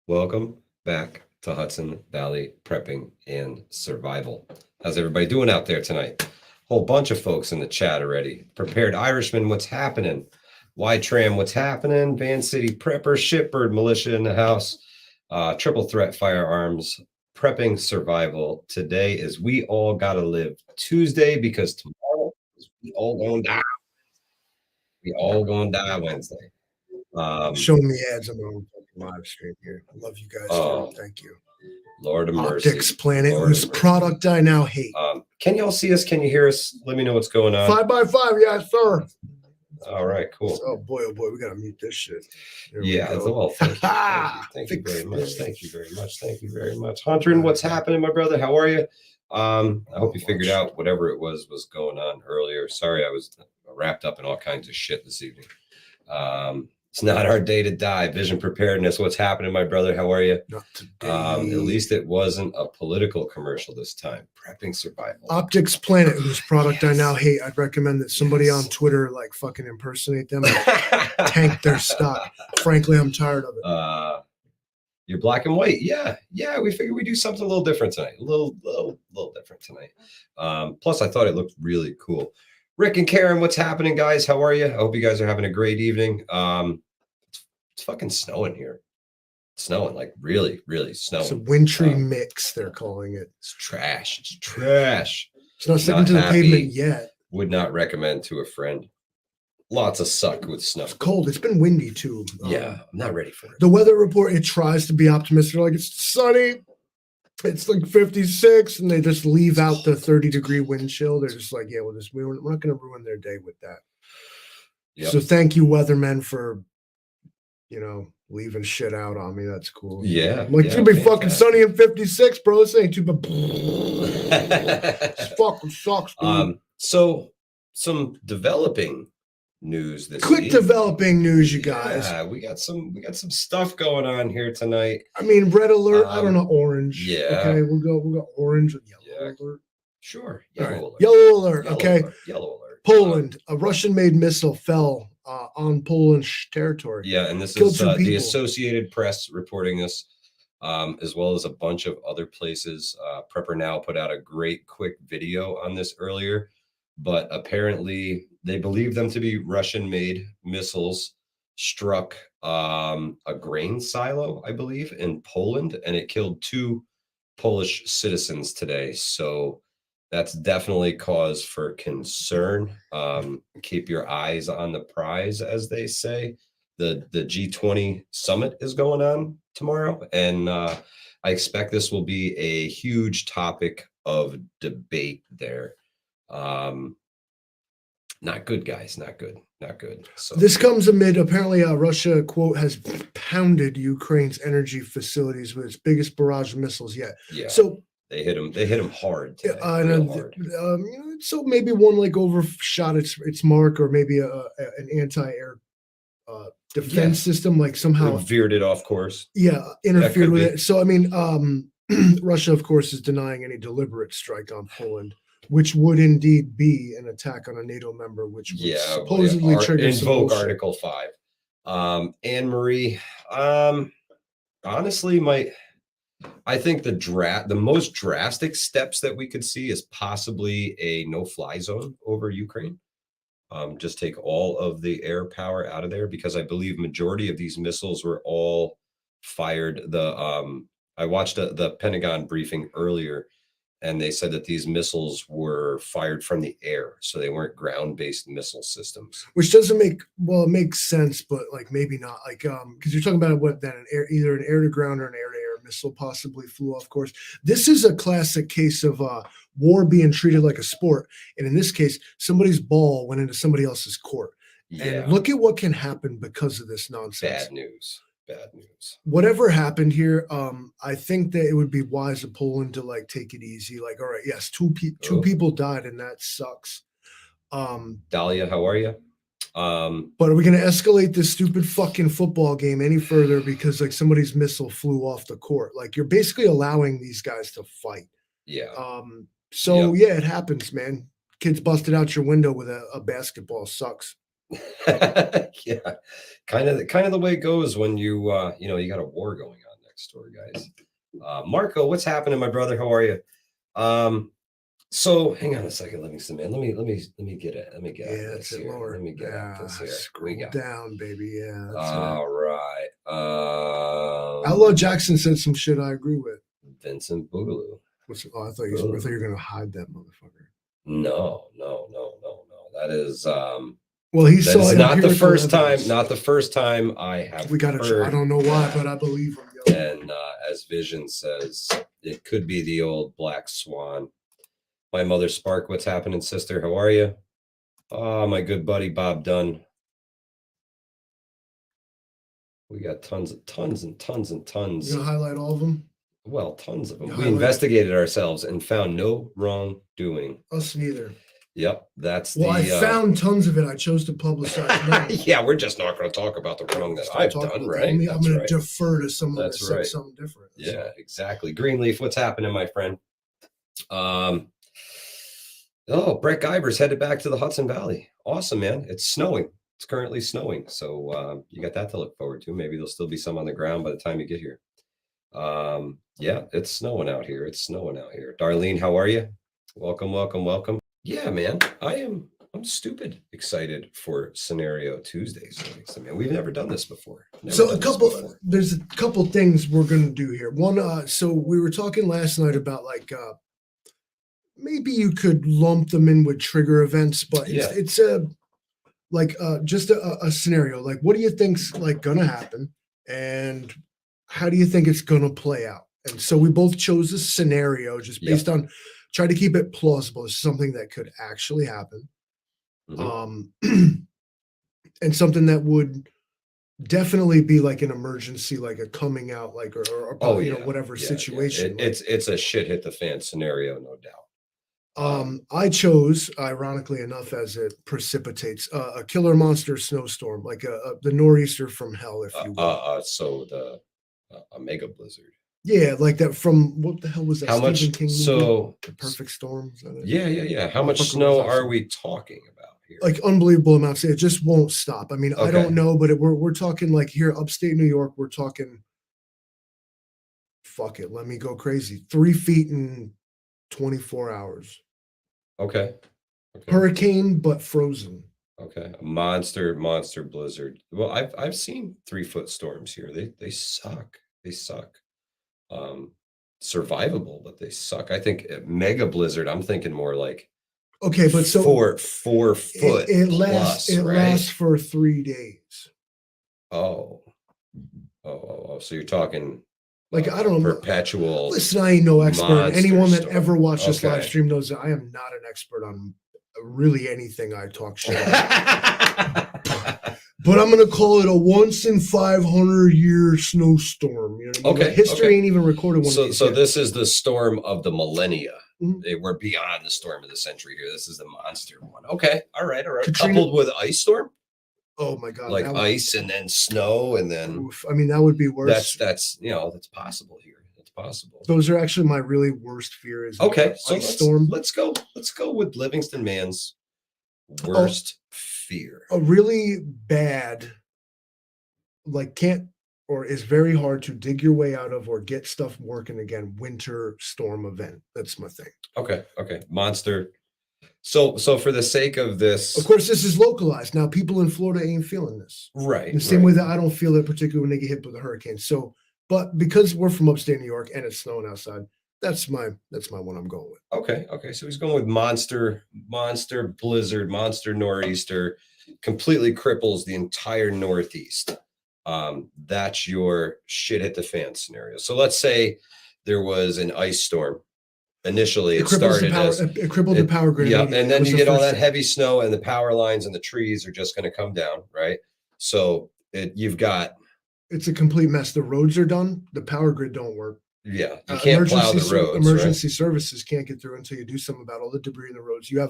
Welcome back to Hudson Valley Prepping and Survival. How's everybody doing out there tonight? Whole bunch of folks in the chat already. Prepared Irishman, what's happening? Y-Tram, what's happening? Van City Prepper, Shipbird Militia in the house. Triple Threat Firearms, Prepping Survival. Today is We All Gotta Live Tuesday because tomorrow is We All Gonna Die. We all gonna die Wednesday. Showing me ads on my own live stream here. I love you guys. Thank you. Lord of mercy. Optics Planet, whose product I now hate. Can y'all see us? Can you hear us? Let me know what's going on. 5x5, yes, sir. All right, cool. Oh boy, we gotta mute this shit. Yeah, well, thank you. Thank you very much. Thank you very much. Thank you very much. Hunter, what's happening, my brother? How are you? I hope you figured out whatever it was going on earlier. Sorry, I was wrapped up in all kinds of shit this evening. It's not our day to die. Vision preparedness. What's happening, my brother? How are you? Not today. At least it wasn't a political commercial this time. Prepping survival. Optics Planet, whose product I now hate. I'd recommend that somebody on Twitter like fucking impersonate them and tank their stock. Frankly, I'm tired of it. You're black and white. Yeah. We figured we'd do something a little different tonight. A little different tonight. Plus, I thought it looked really cool. Rick and Karen, what's happening, guys? How are you? I hope you guys are having a great evening. It's fucking snowing here. It's snowing, like really, really snowing. It's a wintry mix, they're calling it. It's trash. It's trash. It's not sticking to the pavement yet. Would not recommend to a friend. Lots of suck with snow. It's cold. It's been windy too. Yeah, I'm not ready for it. The weather report, it tries to be optimistic. Like, it's sunny. It's like 56, and they just leave out the 30-degree wind chill. They're just like, yeah, we're not going to ruin their day with that. Yep. So thank you, weathermen, for, leaving shit out on me. That's cool. Yeah. Like, it's going to be fucking sunny in 56, bro. This ain't too bad. This fucking sucks, dude. So some developing news this quick week. Developing news, you guys. Yeah, we got some stuff going on here tonight. I mean, red alert. I don't know, orange. Yeah. Okay, we'll go orange with yellow alert. Sure. Yellow alert. Okay. Yellow alert. Poland. A Russian-made missile fell on Polish territory. Yeah, and this is the Associated Press reporting this, as well as a bunch of other places. Prepper Now put out a great quick video on this earlier, but apparently they believe them to be Russian-made missiles struck a grain silo, I believe, in Poland, and it killed 2 Polish citizens today. So that's definitely cause for concern. Keep your eyes on the prize, as they say. The G20 summit is going on tomorrow, and I expect this will be a huge topic of debate there. Not good, guys. Not good. So this comes amid apparently Russia, quote, has pounded Ukraine's energy facilities with its biggest barrage of missiles yet. Yeah. So they hit them hard today. Hard. So maybe one like overshot its mark, or maybe an anti-air defense system like somehow veered it off course. Yeah, interfered with it. So I mean, Russia, of course, is denying any deliberate strike on Poland, which would indeed be an attack on a NATO member, which would supposedly trigger invoke Article 5. Anne Marie, honestly, I think the most drastic steps that we could see is possibly a no-fly zone over Ukraine. Just take all of the air power out of there, because I believe majority of these missiles were all fired. I watched the Pentagon briefing earlier, and they said that these missiles were fired from the air, so they weren't ground-based missile systems. Which doesn't it makes sense, but like maybe not. Like because you're talking about either an air-to-ground or an air-to-air missile possibly flew off course. This is a classic case of war being treated like a sport, and in this case, somebody's ball went into somebody else's court. Yeah. And look at what can happen because of this nonsense. Bad news. Whatever happened here, I think that it would be wise of Poland to like take it easy. Like, all right, yes, two people died, and that sucks. Dahlia, how are you? But are we going to escalate this stupid fucking football game any further because like somebody's missile flew off the court? Like, you're basically allowing these guys to fight. Yeah. Yeah, it happens, man. Kids busted out your window with a basketball. Sucks. Yeah, kind of the way it goes when you got a war going on there. record store, guys. Marco, what's happening, my brother? How are you? So hang on a second, Livingston, man. Let me get it. Let me get at this here. Lower. Let me get at this here. Scroll down, baby. Yeah. All right. Outlaw Jackson said some shit I agree with. Vincent Boogaloo. I thought you were gonna hide that motherfucker. No. That is well, he saw it. Not the first time. Not the first time I have. We got to. I don't know why, but I believe him. Yo. And as Vision says, it could be the old Black Swan. My mother Spark, what's happening, sister? How are you? Oh, my good buddy Bob Dunn. We got tons and tons. You gonna highlight all of them? Well, tons of them. We investigated ourselves and found no wrongdoing. Us neither. Yep, that's I found tons of it. I chose to publicize. Yeah, we're just not going to talk about the wrong that I've done, right? I'm going to defer to someone that said something different. Yeah, exactly. Greenleaf, what's happening, my friend? Brett Guiber's headed back to the Hudson Valley. Awesome, man. It's snowing. It's currently snowing. So you got that to look forward to. Maybe there'll still be some on the ground by the time you get here. Yeah, it's snowing out here. Darlene, how are you? Welcome. Yeah, man, I'm stupid excited for Scenario Tuesdays. I mean, we've never done this before. There's a couple things we're going to do here. One, so we were talking last night about like, maybe you could lump them in with trigger events, but it's just a scenario. Like, what do you think's like going to happen? And how do you think it's going to play out? And so we both chose a scenario just based on, try to keep it plausible. It's something that could actually happen. Mm-hmm. And something that would definitely be like an emergency, like a coming out, like, or whatever situation. It's a shit hit the fan scenario, no doubt. I chose, ironically enough, as it precipitates, a killer monster snowstorm, like the nor'easter from hell, if you will. So a mega blizzard. Yeah, like that from, what the hell was that? How much? King so The Perfect Storm. Yeah. How much snow are we talking about here? Like unbelievable amounts. It just won't stop. I mean, I don't know, but we're talking like here, upstate New York. We're talking. Fuck it, let me go crazy. 3 feet in 24 hours. Okay. Hurricane, but frozen. Okay, a monster blizzard. Well, I've seen 3-foot storms here. They suck. Survivable, but they suck. I think mega blizzard. I'm thinking more like but so 4 foot. It lasts for 3 days. Oh. So you're talking like I don't know, perpetual. Listen, I ain't no expert. Anyone that ever watched this live stream knows that I am not an expert on really anything. I talk shit about. But I'm gonna call it a once in 500-year snowstorm. You know what I mean? Okay. History ain't even recorded one. So this is the storm of the millennia. Mm-hmm. We're beyond the storm of the century here. This is the monster one. Okay. All right. Katrina, coupled with ice storm. Oh my God! Like ice and then snow and then. Oof, I mean, that would be worse. That's possible here. It's possible. Those are actually my really worst fears. Okay. So storm. Let's go with Livingston Man's worst fear. A really bad, like is very hard to dig your way out of or get stuff working again. Winter storm event. That's my thing. Okay. Monster. So for the sake of this, of course, this is localized. Now, people in Florida ain't feeling this. Right. The same way that I don't feel it, particularly when they get hit with a hurricane. So, but because we're from upstate New York and it's snowing outside, that's my one I'm going with. Okay. So he's going with monster blizzard, monster nor'easter, completely cripples the entire Northeast. That's your shit hit the fan scenario. So let's say there was an ice storm. Initially, it crippled the power grid. Yeah, and then you get all that heavy snow, and the power lines and the trees are just going to come down, right? So it's a complete mess. The roads are done. The power grid don't work. Yeah, you can't plow the roads. Emergency services can't get through until you do something about all the debris in the roads. You're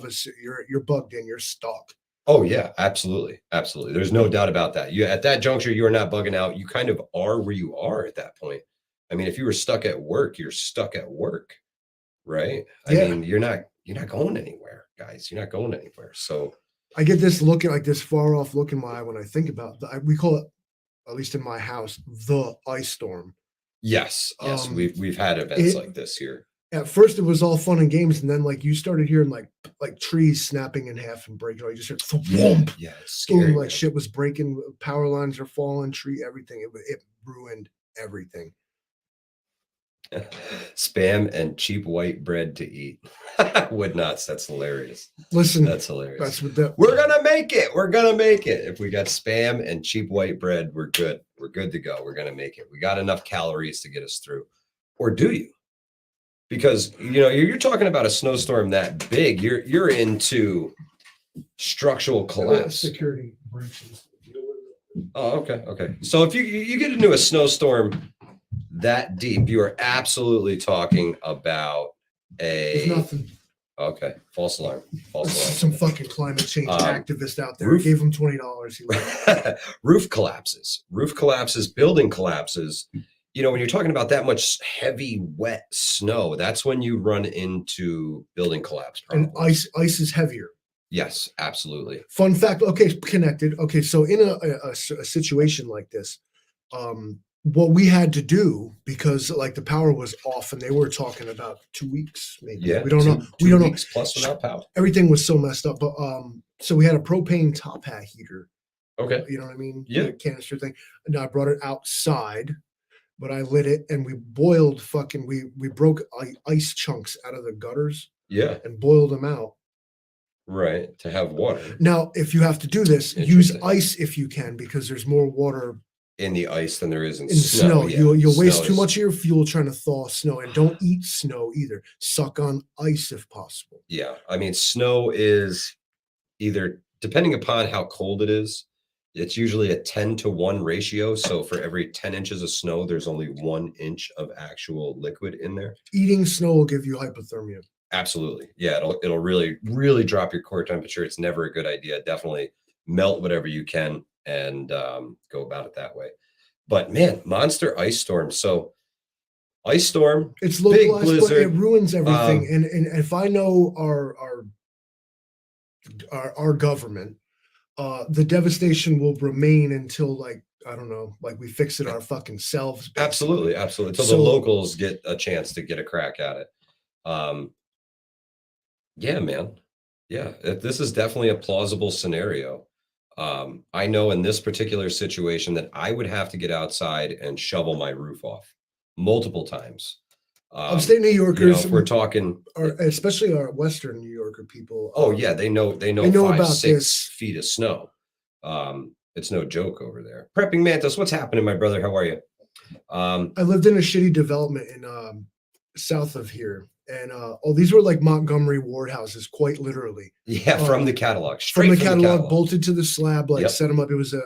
bugged in. You're stuck. Oh yeah, absolutely. There's no doubt about that. At that juncture, you are not bugging out. You kind of are where you are at that point. I mean, if you were stuck at work, you're stuck at work. Right. I mean, you're not going anywhere, guys. You're not going anywhere. So I get this far off look in my eye when I think about we call it, at least in my house, the ice storm. Yes, yes, we've had events like this here. At first, it was all fun and games, and then like you started hearing like trees snapping in half and breaking. You just heard thwomp, yeah, it's scary. Boom, like shit was breaking, power lines are falling, everything. It ruined everything. Spam and cheap white bread to eat. Would nuts. That's hilarious. Listen, that's hilarious. That's what we're gonna make it. We're gonna make it. If we got spam and cheap white bread, we're good. We're good to go. We're gonna make it. We got enough calories to get us through. Or do you? Because you're talking about a snowstorm that big. You're into structural collapse. Security breaches. Oh, okay. So if you get into a snowstorm that deep, you are absolutely talking about There's nothing. Okay, false alarm. Some fucking climate change activist out there gave him $20. Roof collapses, building collapses. When you're talking about that much heavy, wet snow, that's when you run into building collapse problems. And ice is heavier. Yes, absolutely. Fun fact. Okay, connected. Okay, so in a situation like this, what we had to do, because like the power was off and they were talking about 2 weeks, maybe. Yeah, we don't know. We don't know. Plus without power. Everything was so messed up. But so we had a propane top hat heater. Okay. You know what I mean? Yeah. Canister thing. And I brought it outside, but I lit it and we boiled we broke ice chunks out of the gutters. Yeah. And boiled them out. Right. To have water. Now, if you have to do this, use ice if you can, because there's more water in the ice than there is in snow. Yeah. You'll waste too much of your fuel trying to thaw snow, and don't eat snow either. Suck on ice if possible. Yeah. I mean, snow is either, depending upon how cold it is, it's usually a 10-to-1 ratio. So for every 10 inches of snow, there's only 1 inch of actual liquid in there. Eating snow will give you hypothermia. Absolutely. Yeah. It'll really, really drop your core temperature. It's never a good idea. Definitely melt whatever you can and go about it that way. But man, monster ice storm. So ice storm, it's localized, big blizzard, but it ruins everything. And if I know our government, the devastation will remain until like, I don't know, like we fix it our fucking selves. Basically. Absolutely. Until the locals get a chance to get a crack at it. Yeah, man. Yeah, this is definitely a plausible scenario. I know in this particular situation that I would have to get outside and shovel my roof off multiple times. Upstate New Yorkers, if we're talking, especially our Western New Yorker people. Oh yeah, they know 5-6 feet of snow. It's no joke over there. Prepping Mantis, what's happening, my brother? How are you? I lived in a shitty development in south of here. And these were like Montgomery Ward houses, quite literally. Yeah, from the catalog. From the catalog, bolted to the slab, set them up. It was a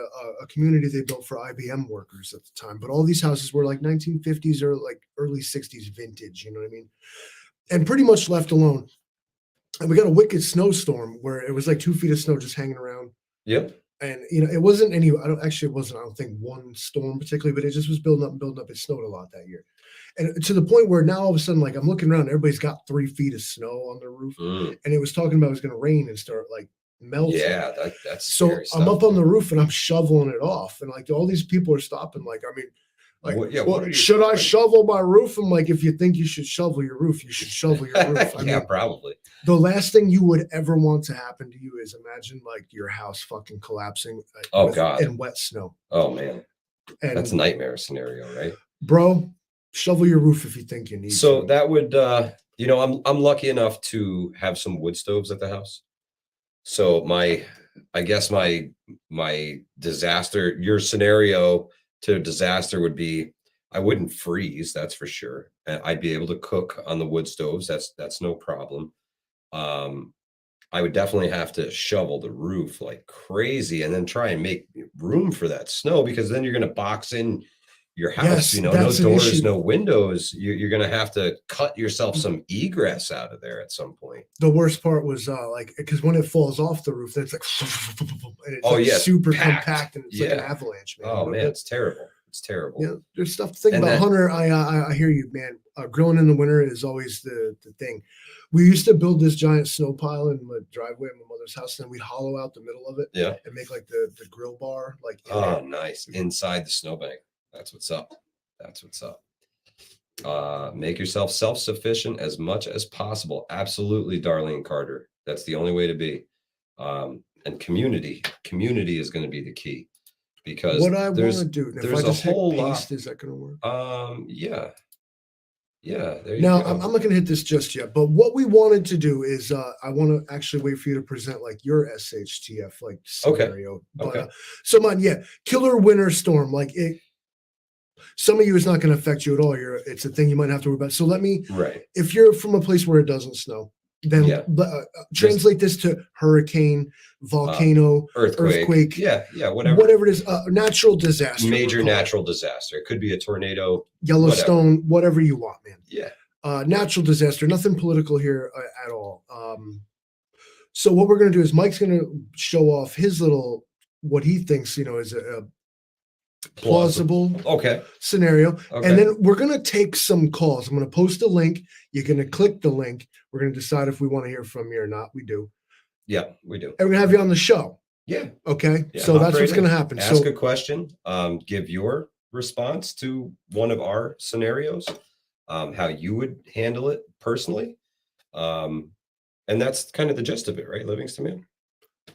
community they built for IBM workers at the time. But all these houses were like 1950s or like early 60s vintage, you know what I mean? And pretty much left alone. And we got a wicked snowstorm where it was like 2 feet of snow just hanging around. Yep. And it wasn't I don't think one storm particularly, but it just was building up. It snowed a lot that year. And to the point where now all of a sudden, like I'm looking around, everybody's got 3 feet of snow on their roof. And it was talking about it was going to rain and start like melting. Yeah, that's so I'm up on the roof and I'm shoveling it off. And like all these people are stopping. Like, I mean, should I shovel my roof? I'm like, if you think you should shovel your roof, you should shovel your roof. I mean, probably. The last thing you would ever want to happen to you is imagine like your house fucking collapsing. God. In wet snow. Oh man, that's a nightmare scenario, right, bro? Shovel your roof if you think you need. So that would, I'm lucky enough to have some wood stoves at the house. So I guess my disaster, your scenario to disaster would be, I wouldn't freeze, that's for sure. And I'd be able to cook on the wood stoves. That's no problem. I would definitely have to shovel the roof like crazy and then try and make room for that snow, because then you're going to box in your house, no doors, no windows. You're going to have to cut yourself some egress out of there at some point. The worst part was because when it falls off the roof, it's like, and it's super compact and it's like an avalanche, man. Oh man, it's terrible. It's terrible. Yeah, there's stuff to think about. Hunter, I hear you, man. Grilling in the winter is always the thing. We used to build this giant snow pile in the driveway at my mother's house, and then we'd hollow out the middle of it, and make like the grill bar, like nice inside the snowbank. That's what's up. Make yourself self-sufficient as much as possible. Absolutely, Darlene Carter. That's the only way to be. And community is going to be the key, because What I want to do, and if I there's a just hit whole paste, lot. is that going to work? Yeah. There you Now, go. I'm not going to hit this just yet, but what we wanted to do is I want to actually wait for you to present like your SHTF like scenario. Okay. But so mine, yeah, killer winter storm. Like it, some of you is not going to affect you at all. It's a thing you might have to worry about. So let me, Right. if you're from a place where it doesn't snow, then Yeah. translate this to hurricane, volcano, earthquake. Yeah, whatever it is, natural disaster, major natural disaster. It could be a tornado, Yellowstone, whatever you want, man. Yeah. Natural disaster, nothing political here at all. So what we're going to do is Mike's going to show off his little, what he thinks, is a plausible scenario. Okay. And then we're going to take some calls. I'm going to post a link. You're going to click the link. We're going to decide if we want to hear from you or not. We do. Yeah, we do. And we're going to have you on the show. Yeah. Okay. Yeah, so that's what's going to happen. Ask a question. Give your response to one of our scenarios. How you would handle it personally. And that's kind of the gist of it, right, Livingston, man?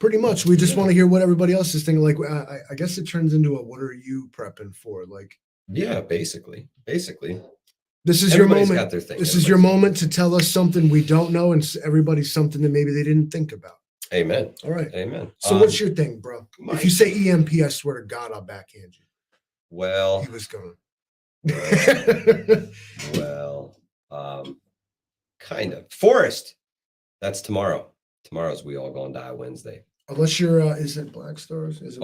Pretty much. We just want to hear what everybody else is thinking. Like, I guess it turns into what are you prepping for? Like, yeah, basically. This is your moment. This is your moment to tell us something we don't know, and everybody's something that maybe they didn't think about. Amen. All right. Amen. So what's your thing, bro? If you say EMP, I swear to God, I'll backhand you. Well, he was going. Well, kind of. Forest. That's tomorrow. Tomorrow's We All Gonna Die Wednesday. Unless you're, is it Black Stars? Is it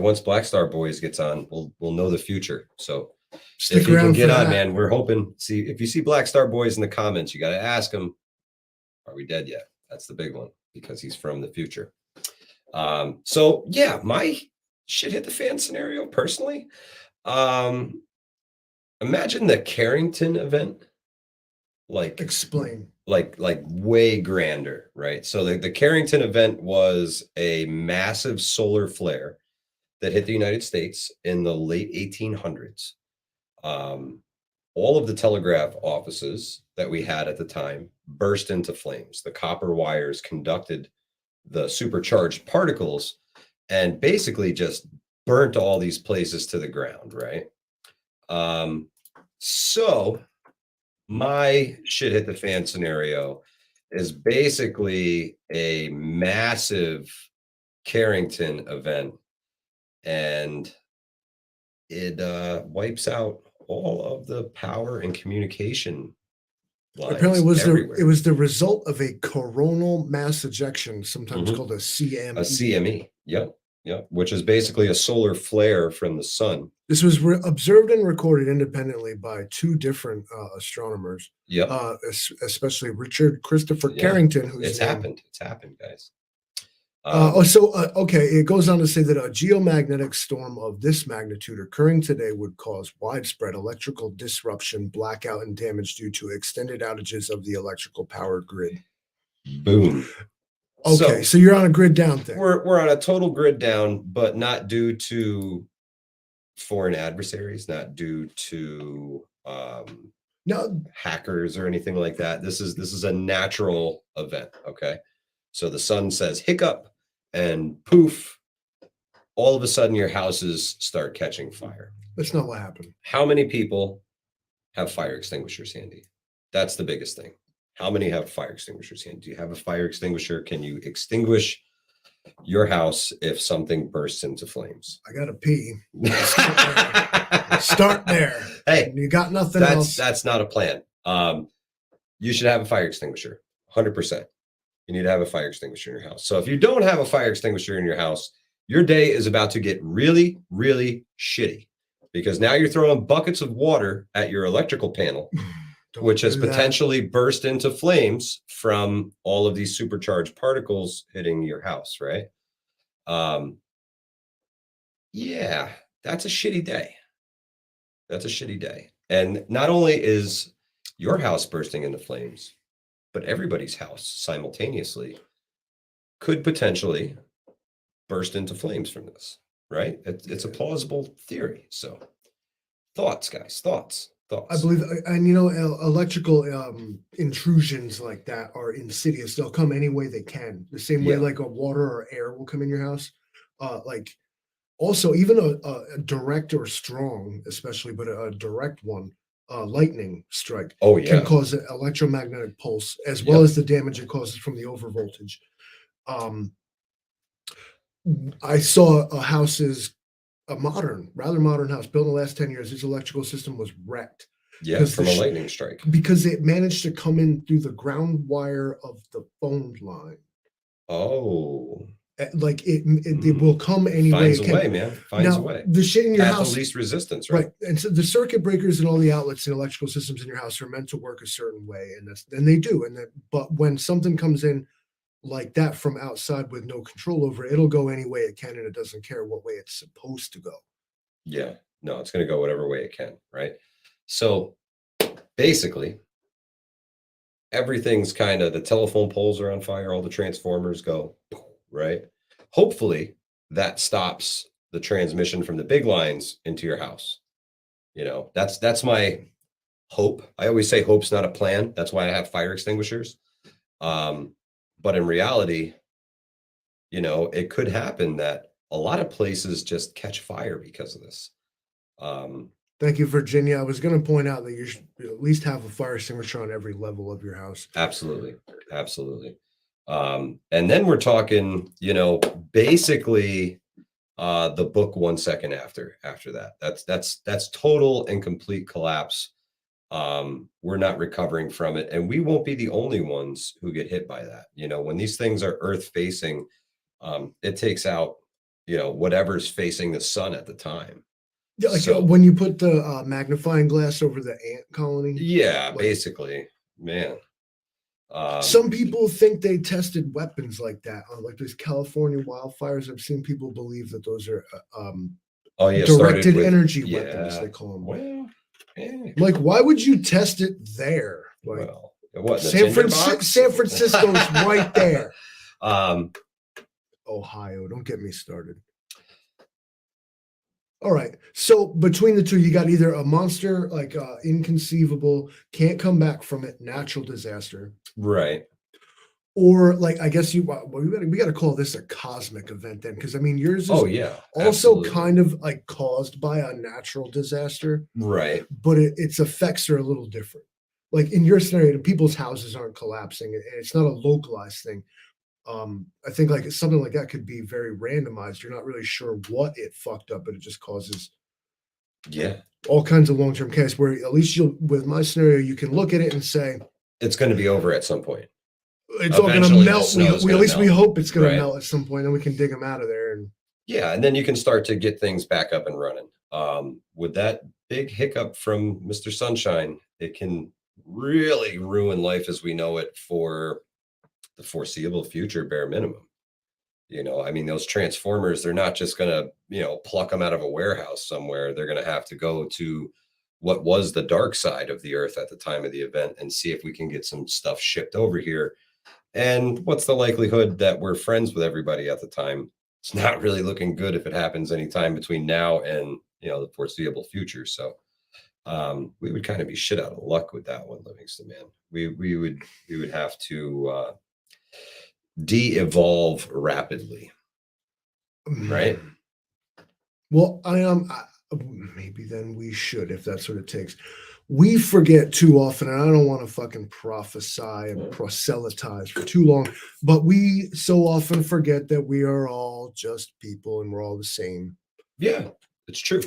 Once Black Star Boys gets on, we'll know the future. So stick if you around can get on, that. man, we're hoping. See, if you see Black Star Boys in the comments, you got to ask them, are we dead yet? That's the big one, because he's from the future. So yeah, my shit hit the fan scenario personally. Imagine the Carrington event. Like, explain. Like way grander, right? So the Carrington event was a massive solar flare that hit the United States in the late 1800s. All of the telegraph offices that we had at the time burst into flames. The copper wires conducted the supercharged particles and basically just burnt all these places to the ground, right? So my shit hit the fan scenario is basically a massive Carrington event, and it wipes out all of the power and communication lines. Apparently, it was the result of a coronal mass ejection, sometimes called a CME. A CME, yep. Which is basically a solar flare from the sun. This was observed and recorded independently by two different astronomers. Yeah, especially Richard Christopher Carrington. It's happened, guys. Okay. It goes on to say that a geomagnetic storm of this magnitude occurring today would cause widespread electrical disruption, blackout, and damage due to extended outages of the electrical power grid. Boom. Okay, so you're on a grid down thing. We're on a total grid down, but not due to foreign adversaries, not due to hackers or anything like that. This is a natural event. Okay, so the sun says hiccup, and poof, all of a sudden your houses start catching fire. That's not what happened. How many people have fire extinguishers handy? That's the biggest thing. How many have fire extinguishers handy? Do you have a fire extinguisher? Can you extinguish your house if something bursts into flames? I gotta pee. Start there. Hey, you got nothing else. That's not a plan. You should have a fire extinguisher. 100%. You need to have a fire extinguisher in your house. So if you don't have a fire extinguisher in your house, your day is about to get really, really shitty, because now you're throwing buckets of water at your electrical panel, which has potentially burst into flames from all of these supercharged particles hitting your house, right? Yeah, that's a shitty day. That's a shitty day. And not only is your house bursting into flames, but everybody's house simultaneously could potentially burst into flames from this, right? It's a plausible theory. So thoughts, guys, thoughts. I Thoughts? believe, and electrical intrusions like that are insidious. They'll come any way they can. The same way Yeah. like a water or air will come in your house. Like also even a direct or strong, especially, but a direct one, lightning strike Oh can yeah. cause an electromagnetic pulse as well Yep. as the damage it causes from the overvoltage. Um, I saw a rather modern house built in the last 10 years. Its electrical system was wrecked Yeah. because From a lightning strike. because it managed to come in through the ground wire of the phone line. Oh. Like it will come any way Finds it a can. way, man. Finds a Now way. the shit in your Path of house, least resistance, right? right? And so the circuit breakers and all the outlets and electrical systems in your house are meant to work a certain way, and they do. But when something comes in like that from outside with no control over it, it'll go any way it can, and it doesn't care what way it's supposed to go. Yeah. No, it's going to go whatever way it can, right? So basically, everything's kind of, the telephone poles are on fire, all the transformers go, right? Hopefully that stops the transmission from the big lines into your house. That's my hope. I always say hope's not a plan. That's why I have fire extinguishers. But in reality, it could happen that a lot of places just catch fire because of this. Thank you, Virginia. I was going to point out that you should at least have a fire extinguisher on every level of your house. Absolutely. Absolutely. And then we're talking, basically the book 1 second after that. That's total and complete collapse. We're not recovering from it, and we won't be the only ones who get hit by that. When these things are earth facing, it takes out, whatever's facing the sun at the time. Yeah, like So, when you put the magnifying glass over the ant colony. yeah, like, basically, man. Some people think they tested weapons like that on like those California wildfires. I've seen people believe that those are oh yeah, directed energy weapons, yeah. they call them. Well, yeah. Like, why would you test it there? Like, Well, what, San Francisco's right there. Ohio, don't get me started. All right. So between the two, you got either a monster, like inconceivable, can't come back from it, natural disaster, right? or like I guess we got to call this a cosmic event then, because I mean yours is Yeah, also absolutely. kind of like caused by a natural disaster, right? But its effects are a little different. Like in your scenario, people's houses aren't collapsing, and it's not a localized thing. I think like something like that could be very randomized. You're not really sure what it fucked up, but it just causes all kinds of long-term chaos. Where at least with my scenario, you can look at it and say it's going to be over at some point. It's all going to melt. We hope it's going to melt at some point, and we can dig them out of there. And then you can start to get things back up and running. With that big hiccup from Mr. Sunshine, it can really ruin life as we know it for the foreseeable future, bare minimum. I mean, those transformers, they're not just going to, pluck them out of a warehouse somewhere. They're going to have to go to what was the dark side of the earth at the time of the event and see if we can get some stuff shipped over here. And what's the likelihood that we're friends with everybody at the time? It's not really looking good if it happens anytime between now and, the foreseeable future. So we would kind of be shit out of luck with that one, Livingston, man. We would have to de-evolve rapidly, right? Well, maybe then we should, if that's what it takes. We forget too often, and I don't want to fucking prophesy and proselytize for too long, but we so often forget that we are all just people and we're all the same. Yeah, it's true.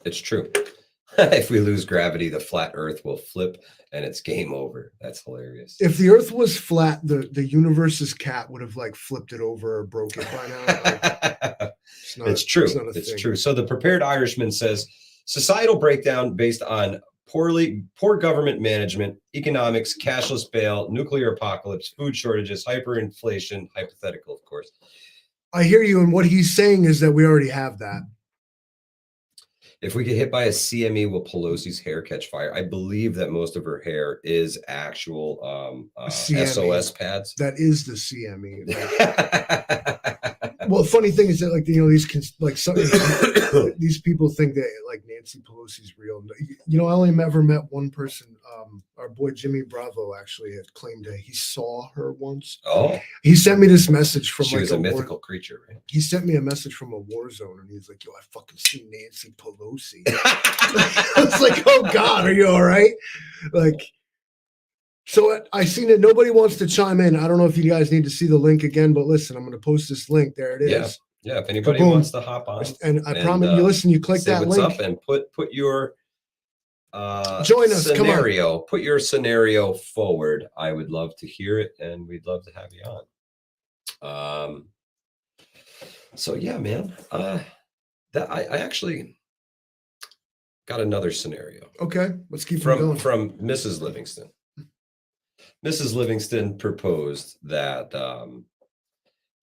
It's true. If we lose gravity, the flat earth will flip and it's game over. That's hilarious. If the earth was flat, the universe's cat would have like flipped it over or broke it by now. It's true. It's true. So the Prepared Irishman says societal breakdown based on poor government management, economics, cashless bail, nuclear apocalypse, food shortages, hyperinflation, hypothetical, of course. I hear you. And what he's saying is that we already have that. If we get hit by a CME, will Pelosi's hair catch fire? I believe that most of her hair is actual SOS pads. That is the CME. Well, the funny thing is that these these people think that like Nancy Pelosi's real. You know, I only ever met one person. Our boy Jimmy Bravo actually had claimed that he saw her once. Oh, he sent me this message from she was a mythical creature, right? He sent me a message from a war zone, and he's like, "Yo, I fucking see Nancy Pelosi." I was like, "Oh God, are you all right?" Like, so I seen it. Nobody wants to chime in. I don't know if you guys need to see the link again, but listen, I'm going to post this link. There it is. Yeah. If anybody Kaboom. wants to hop on, and I promise you, listen, you click that what's link up and put your join us. scenario. Come on. Put your scenario forward. I would love to hear it, and we'd love to have you on. So yeah, man. That I actually got another scenario. Okay, let's keep going. From Mrs. Livingston. Mrs. Livingston proposed that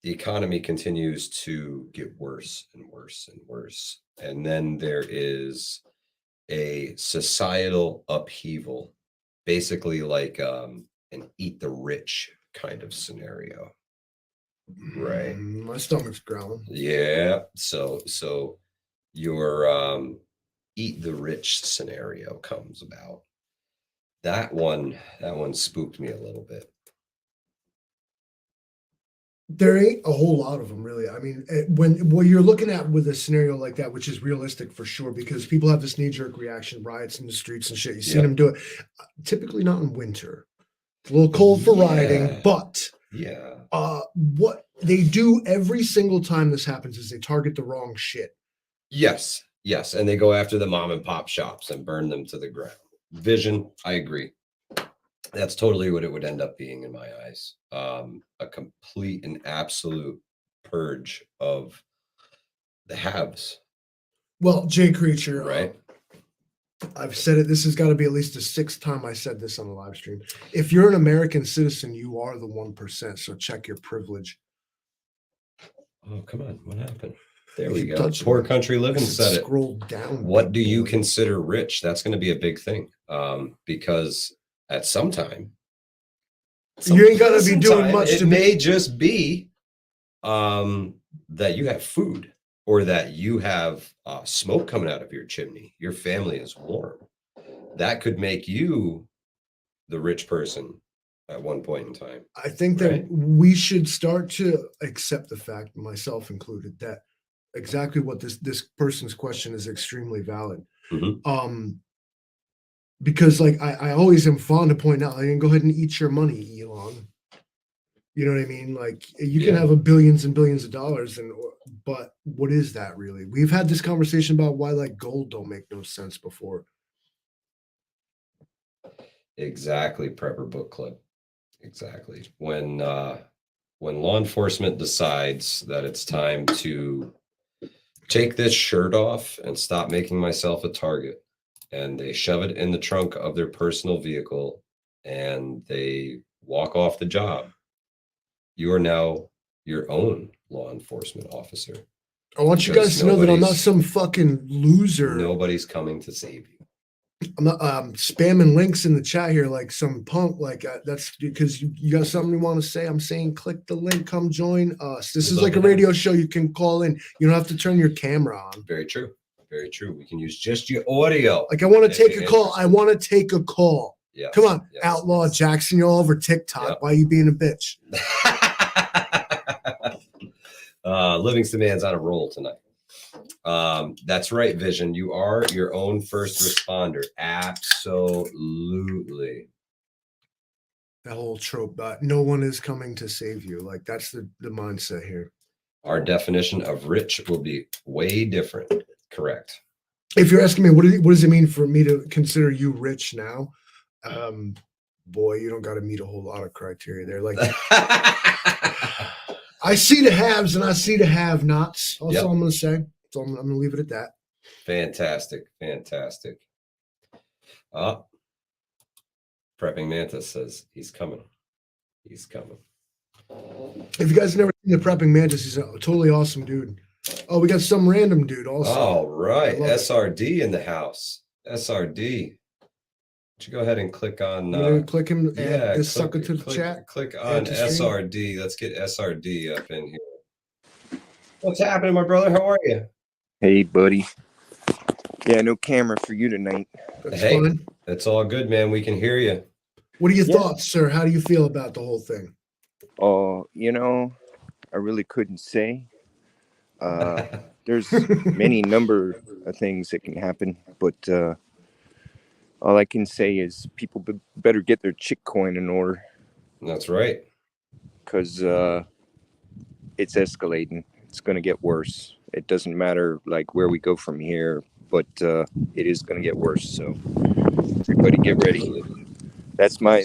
the economy continues to get worse and worse and worse. And then there is a societal upheaval, basically like an eat the rich kind of scenario. Right. My stomach's growling. Yeah. So your eat the rich scenario comes about. That one spooked me a little bit. There ain't a whole lot of them, really. I mean, when you're looking at with a scenario like that, which is realistic for sure, because people have this knee-jerk reaction, riots in the streets and shit. You've seen them do it. Typically not in winter. It's a little cold for rioting, but what they do every single time this happens is they target the wrong shit. Yes, and they go after the mom and pop shops and burn them to the ground. Vision, I agree. That's totally what it would end up being in my eyes. A complete and absolute purge of the haves. Well, Jay Creature, right? I've said it. This has got to be at least the sixth time I said this on a live stream. If you're an American citizen, you are the 1%. So check your privilege. Oh, come on. What happened? There we go. Poor Country Living said it. Scroll down. What do you consider rich? That's going to be a big thing. Because at some time, you ain't got to be doing much. It may just be that you have food, or that you have smoke coming out of your chimney. Your family is warm. That could make you the rich person at one point in time. I think that we should start to accept the fact, myself included, that exactly what this person's question is extremely valid. Mm-hmm. Because like I always am fond to point out, I can go ahead and eat your money, Elon. You know what I mean? Like you can have billions and billions of dollars, but what is that really? We've had this conversation about why like gold don't make no sense before. Exactly, Prepper Book Club. Exactly. When law enforcement decides that it's time to take this shirt off and stop making myself a target, and they shove it in the trunk of their personal vehicle and they walk off the job, you are now your own law enforcement officer. I want you guys to know that I'm not some fucking loser. Nobody's coming to save you. I'm not spamming links in the chat here like some punk. Like that's because you got something you want to say. I'm saying click the link, come join us. This is like a radio show. You can call in. You don't have to turn your camera on. Very true. Very true. We can use just your audio. Like I want to take a call. I want to take a call. Yes, come on, Outlaw Jackson. You're all over TikTok. Why are you being a bitch? Livingston Man's on a roll tonight. That's right, Vision. You are your own first responder. Absolutely. That whole trope, no one is coming to save you. Like that's the mindset here. Our definition of rich will be way different. Correct. If you're asking me, what does it mean for me to consider you rich now? Boy, you don't got to meet a whole lot of criteria there. Like I see the haves and I see the have-nots. That's all I'm going to say. So I'm going to leave it at that. Fantastic. Prepping Mantis says he's coming. He's coming. If you guys have never seen the Prepping Mantis, he's a totally awesome dude. Oh, we got some random dude also. All right. SRD in the house. SRD. Would you go ahead and click on click him, add this sucker to the chat. Click on SRD. Let's get SRD up in here. What's happening, my brother? How are you? Hey, buddy. Yeah, no camera for you tonight. That's Hey, fine. that's all good, man. We can hear you. What are your Yeah. thoughts, sir? How do you feel about the whole thing? Oh, I really couldn't say. There's many number of things that can happen, but all I can say is people better get their chick coin in order, That's right. because it's escalating. It's going to get worse. It doesn't matter like where we go from here, but it is going to get worse. So everybody get ready. That's my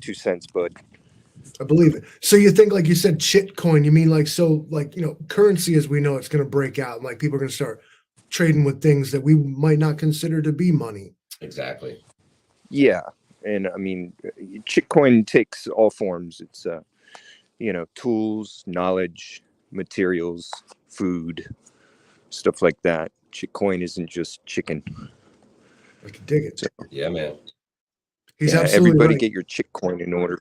2 cents, bud. I believe it. So you think, like you said, shitcoin, you mean like currency as we know it's going to break out, and like people are going to start trading with things that we might not consider to be money. Exactly. Yeah, and I mean, chick coin takes all forms. It's tools, knowledge, materials, food, stuff like that. Chick coin isn't just chicken. I can dig it. So, Yeah, man. He's absolutely everybody right. get your chick coin in order.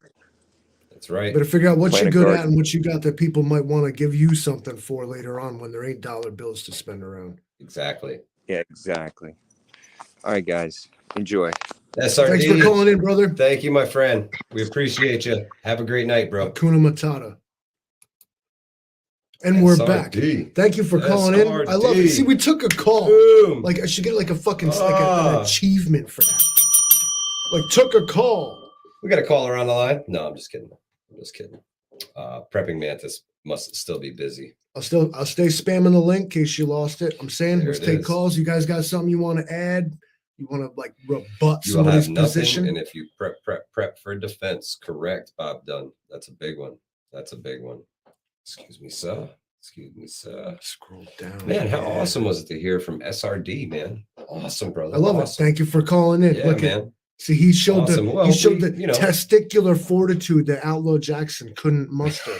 That's right. Better figure out what Plant you're a good garden. at and what you got that people might want to give you something for later on when there ain't dollar bills to spend around. Exactly. Yeah, exactly. All right, guys, enjoy. SRD. Thanks for calling in, brother. Thank you, my friend. We appreciate you. Have a great night, bro. Hakuna Matata. And we're back. SRD. Thank you for calling in. I love it. See, we took a call. Boom. Like I should get like a fucking an achievement for that. Like took a call. We got a caller on the line. No, I'm just kidding. Prepping Mantis must still be busy. I'll stay spamming the link in case you lost it. I'm saying There let's it take is. calls. You guys got something you want to add? You want to like rebut You will somebody's have nothing, position? and if you prep for defense, correct, Bob Dunn. That's a big one. That's a big one. Excuse me, sir. Scroll down. Man, how awesome was it to hear from SRD, man? Awesome, brother. I love it. Thank you for calling in. Yeah, Look man. See, he showed Awesome. Well, the testicular fortitude that Outlaw Jackson couldn't muster.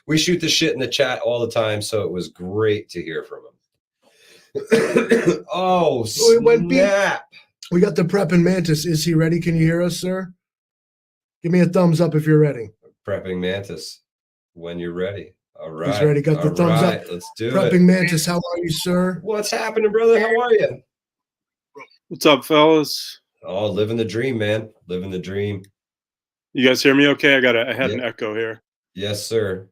We shoot the shit in the chat all the time, so it was great to hear from him. Oh, snap. We got the prepping Mantis. Is he ready? Can you hear us, sir? Give me a thumbs up if you're ready. Prepping Mantis, when you're ready. All right. He's ready. Got the thumbs up. Let's do Prepping Mantis, how are you, sir? What's happening, brother? How are you? What's up, fellas? Oh, living the dream, man. Living the dream. You guys hear me okay? I had an echo here. Yes, sir.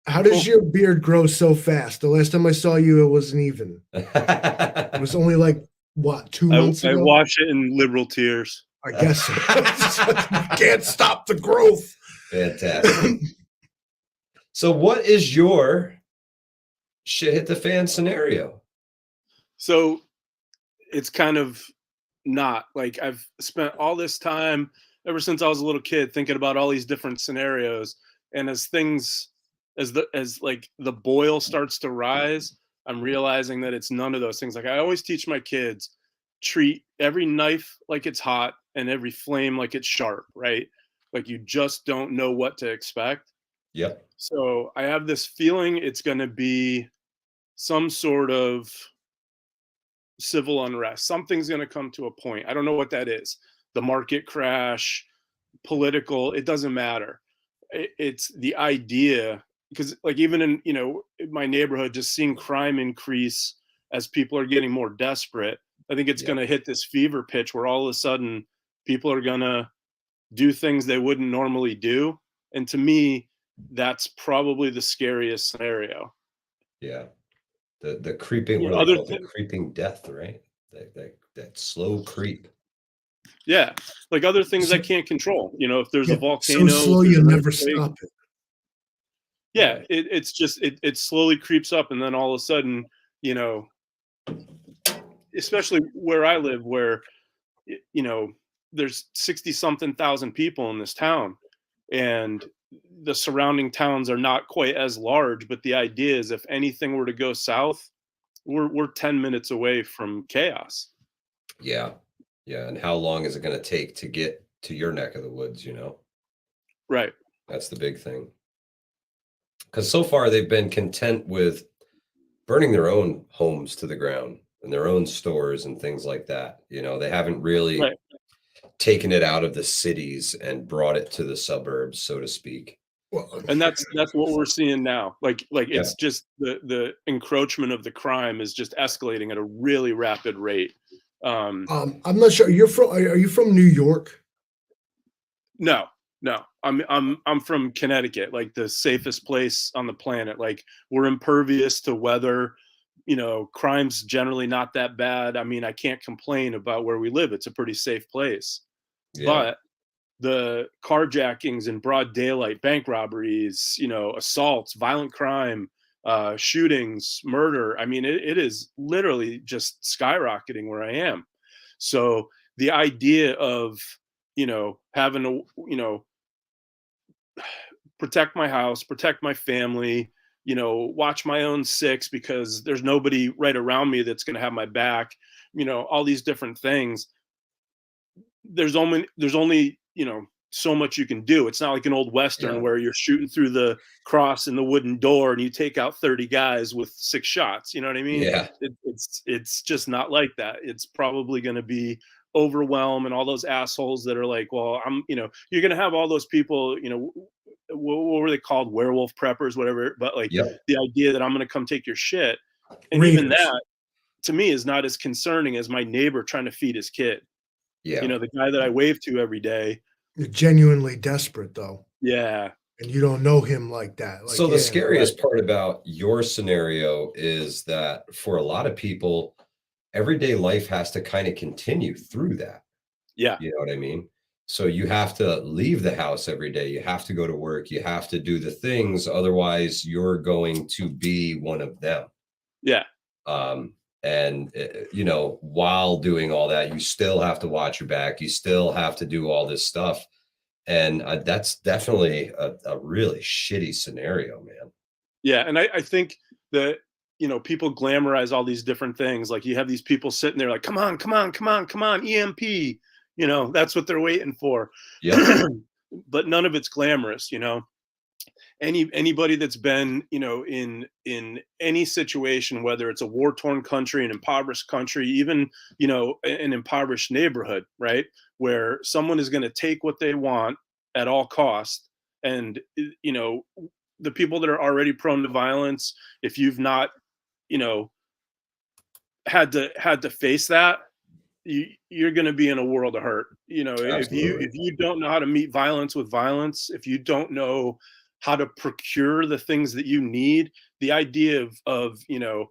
How does your beard grow so fast? The last time I saw you, it wasn't even. It was only like, what, 2 months ago? I wash it in liberal tears. I guess so. Can't stop the growth. Fantastic. So what is your shit hit the fan scenario? So it's kind of not like I've spent all this time ever since I was a little kid thinking about all these different scenarios, and as the boil starts to rise, I'm realizing that it's none of those things. Like I always teach my kids, treat every knife like it's hot and every flame like it's sharp, right? Like you just don't know what to expect. Yep. So I have this feeling it's going to be some sort of civil unrest. Something's going to come to a point. I don't know what that is. The market crash, political, it doesn't matter. It's the idea, because like even in my neighborhood, just seeing crime increase as people are getting more desperate, I think it's going to hit this fever pitch where all of a sudden people are going to do things they wouldn't normally do. And to me, that's probably the scariest scenario. Yeah. The creeping, the creeping death, right? That slow creep. Yeah. Like other things I can't control. If there's a volcano. So slow you'll never stop it. Yeah. It's just, it slowly creeps up. And then all of a sudden, especially where I live, where, there's 60-something thousand people in this town. And the surrounding towns are not quite as large, but the idea is if anything were to go south, we're 10 minutes away from chaos. Yeah. And how long is it going to take to get to your neck of the woods, Right. That's the big thing. Because so far they've been content with burning their own homes to the ground and their own stores and things like that. They haven't really taken it out of the cities and brought it to the suburbs, so to speak. Well, And that's what we're seeing now. Like Yeah. it's just the encroachment of the crime is just escalating at a really rapid rate. I'm not sure. Are you from New York? No, I'm from Connecticut, like the safest place on the planet. Like we're impervious to weather. You know, crime's generally not that bad. I mean, I can't complain about where we live. It's a pretty safe place. Yeah. But the carjackings in broad daylight, bank robberies, you know, assaults, violent crime, shootings, murder. I mean, it is literally just skyrocketing where I am. So the idea of, you know, having to, you know, protect my house, protect my family, you know, watch my own six because there's nobody right around me that's going to have my back, you know, all these different things. There's only, you know, so much you can do. It's not like an old Western Yeah. where you're shooting through the cross in the wooden door and you take out 30 guys with 6 shots. You know what I mean? Yeah. It's just not like that. It's probably going to be overwhelm and all those assholes that are like, well, you know, you're going to have all those people, you know, what were they called? Werewolf preppers, whatever. But like Yep. the idea that I'm going to come take your shit. And Raiders. even that to me is not as concerning as my neighbor trying to feed his kid. Yeah. You know, the guy that I wave to every day. You're genuinely desperate though. Yeah. And you don't know him like that. Like, So the yeah, scariest part about your scenario is that for a lot of people, everyday life has to kind of continue through that. Yeah. You know what I mean? So you have to leave the house every day. You have to go to work. You have to do the things. Otherwise, you're going to be one of them. Yeah. And you know, while doing all that, you still have to watch your back. You still have to do all this stuff. And that's definitely a really shitty scenario, man. Yeah. And I think that, you know, people glamorize all these different things. Like you have these people sitting there like, come on, come on, come on, come on, EMP. You know, that's what they're waiting for. Yeah. But none of it's glamorous, you know. Anybody that's been, you know, in any situation, whether it's a war-torn country, an impoverished country, even, you know, an impoverished neighborhood, right, where someone is going to take what they want at all costs, and you know, the people that are already prone to violence, if you've not, you know, had to face that, you're going to be in a world of hurt. You know, Absolutely. if you don't know how to meet violence with violence, if you don't know how to procure the things that you need, the idea of you know,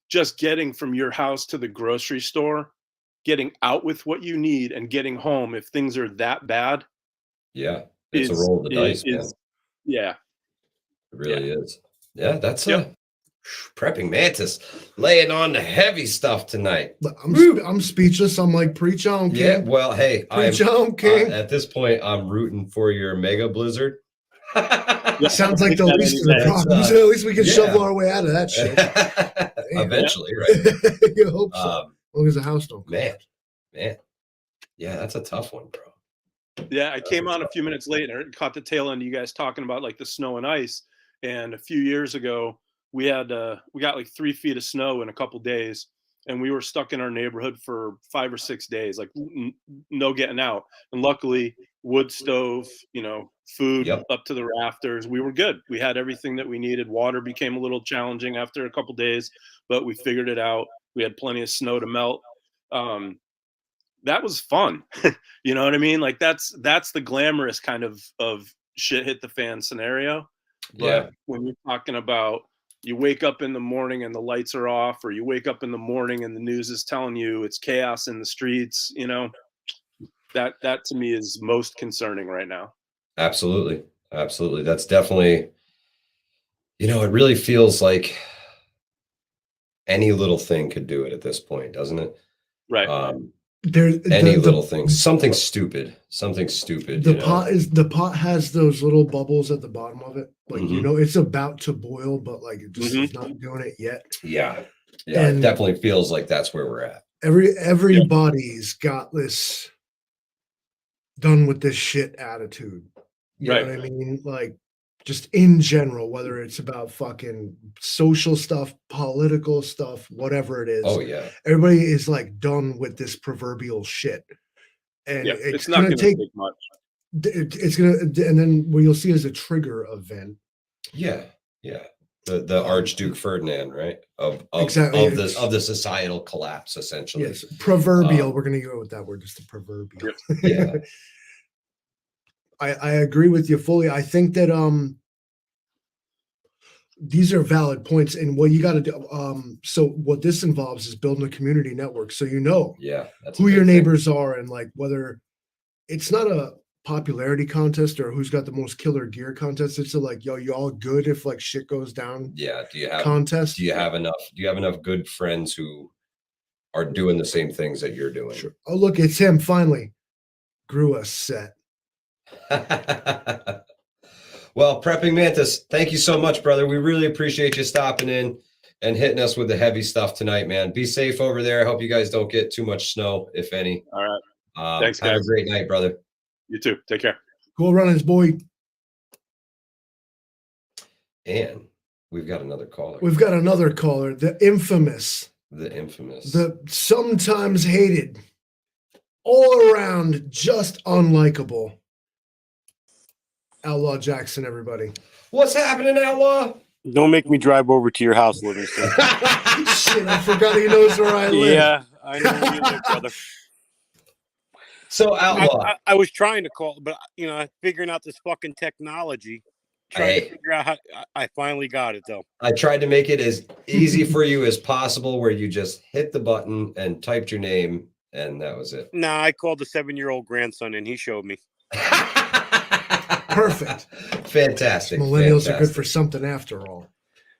just getting from your house to the grocery store, getting out with what you need and getting home if things are that bad, Yeah. It's a roll of the dice, man. Yeah. It really is. Yeah, that's Yep. Prepping Mantis laying on the heavy stuff tonight. But I'm speechless. I'm like, preach on, King. Yeah, well, hey, Preach on, King. at this point, I'm rooting for your mega blizzard. Sounds like the least of the problems. At least we can shovel our way out of that shit. Eventually, right? You hope so. As long as the house don't come. Man. Yeah, that's a tough one, bro. Yeah, I came on a few minutes later and caught the tail end of you guys talking about like the snow and ice. And a few years ago, we got like 3 feet of snow in a couple days, and we were stuck in our neighborhood for 5 or 6 days, like no getting out. And luckily, wood stove, you know, food up to the rafters. We were good. We had everything that we needed. Water became a little challenging after a couple days, but we figured it out. We had plenty of snow to melt. That was fun. You know what I mean? Like that's the glamorous kind of shit hit the fan scenario. But when you're talking about you wake up in the morning and the lights are off, or you wake up in the morning and the news is telling you it's chaos in the streets, you know, that to me is most concerning right now. Absolutely. That's definitely, you know, it really feels like any little thing could do it at this point, doesn't it? Right. Any little thing, something stupid. The pot has those little bubbles at the bottom of it. Like, you know, it's about to boil, but like it just is not doing it yet. Yeah. And it definitely feels like that's where we're at. Everybody's got this done with this shit attitude. You know what I mean? Like, just in general, whether it's about fucking social stuff, political stuff, whatever it is. Oh yeah. Everybody is like done with this proverbial shit. And it's not going to take much. It's gonna, and then what you'll see is a trigger event. Yeah. The Archduke Ferdinand, right? Of Exactly. of the societal collapse, essentially. Yes, proverbial. We're gonna go with that word, just the proverbial. Yeah. I agree with you fully. I think that these are valid points, and what you got to do. So what this involves is building a community network, so Yeah. That's a who your big thing. neighbors are, and like whether it's not a popularity contest or who's got the most killer gear contest. It's a like, yo, you all good if like shit goes down Yeah. Do you have enough good friends who are doing the same things that you're doing? Sure. Oh, look, it's him finally. Grew a set. Well, Prepping Mantis, thank you so much, brother. We really appreciate you stopping in and hitting us with the heavy stuff tonight, man. Be safe over there. I hope you guys don't get too much snow, if any. All right. Thanks, Have guys. a great night, brother. You too. Take care. Cool runnings, boy. And we've got another caller. We've got another caller, the infamous, the sometimes hated, all around just unlikable Outlaw Jackson, everybody. What's happening, Outlaw? Don't make me drive over to your house, Livingston. Shit, I forgot he knows where I live. Yeah, I know where you live, brother. So, Outlaw. I was trying to call, but figuring out this fucking technology. Trying to figure out how. I finally got it though. I tried to make it as easy for you as possible, where you just hit the button and typed your name, and that was it. Nah, I called the 7-year-old grandson, and he showed me. Perfect. Fantastic. Millennials are good for something after all.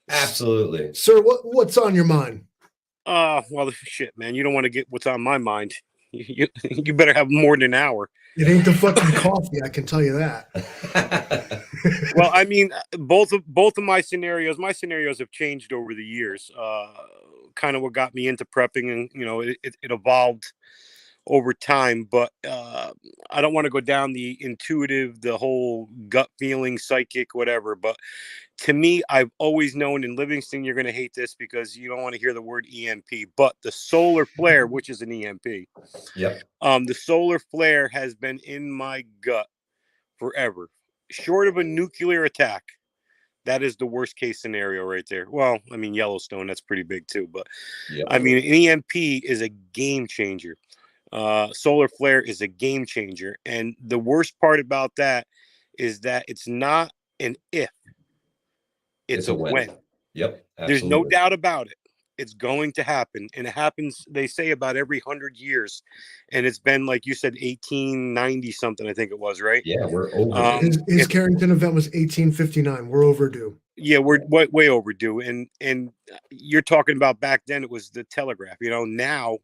Absolutely. Sir, what's on your mind? Well, shit, man. You don't want to get what's on my mind. You better have more than an hour. It ain't the fucking coffee, I can tell you that. Well, I mean, both of my scenarios have changed over the years. Kind of what got me into prepping, and it evolved over time. But I don't want to go down the intuitive, the whole gut feeling, psychic, whatever. But to me, I've always known, in Livingston, you're going to hate this because you don't want to hear the word EMP, but the solar flare, which is an EMP. Yep. The solar flare has been in my gut forever. Short of a nuclear attack, that is the worst case scenario right there. Well, I mean, Yellowstone, that's pretty big too. But Yep. I mean, an EMP is a game changer. Solar flare is a game changer. And the worst part about that is that it's not an if. It's a when. Yep. Absolutely. There's no doubt about it. It's going to happen. And it happens, they say, about every 100 years. And it's been, like you said, 1890 something, I think it was, right? Yeah, we're over. His Carrington event was 1859. We're overdue. Yeah, we're way overdue. And you're talking about back then, it was the telegraph. Now,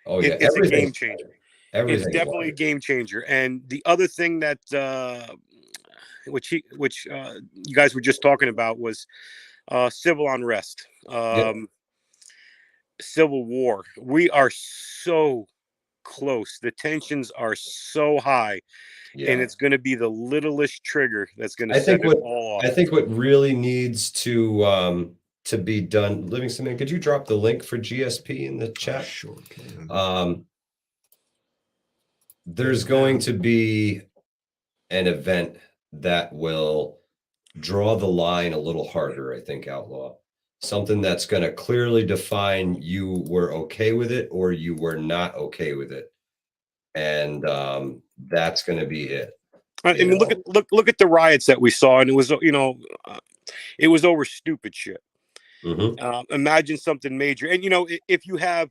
Oh yeah, it's a game changer. Everything. It's definitely a game changer. And the other thing that which you guys were just talking about was civil unrest, civil war. We are so close. The tensions are so high, and it's going to be the littlest trigger that's going to set it all off. I think what really needs to be done, Livingston, man, could you drop the link for GSP in the chat? Sure. There's going to be an event that will draw the line a little harder, I think, Outlaw. Something that's going to clearly define you were okay with it or you were not okay with it. And that's going to be it. I mean, look at the riots that we saw, and it was, it was over stupid shit. Mm-hmm. Imagine something major, and if you have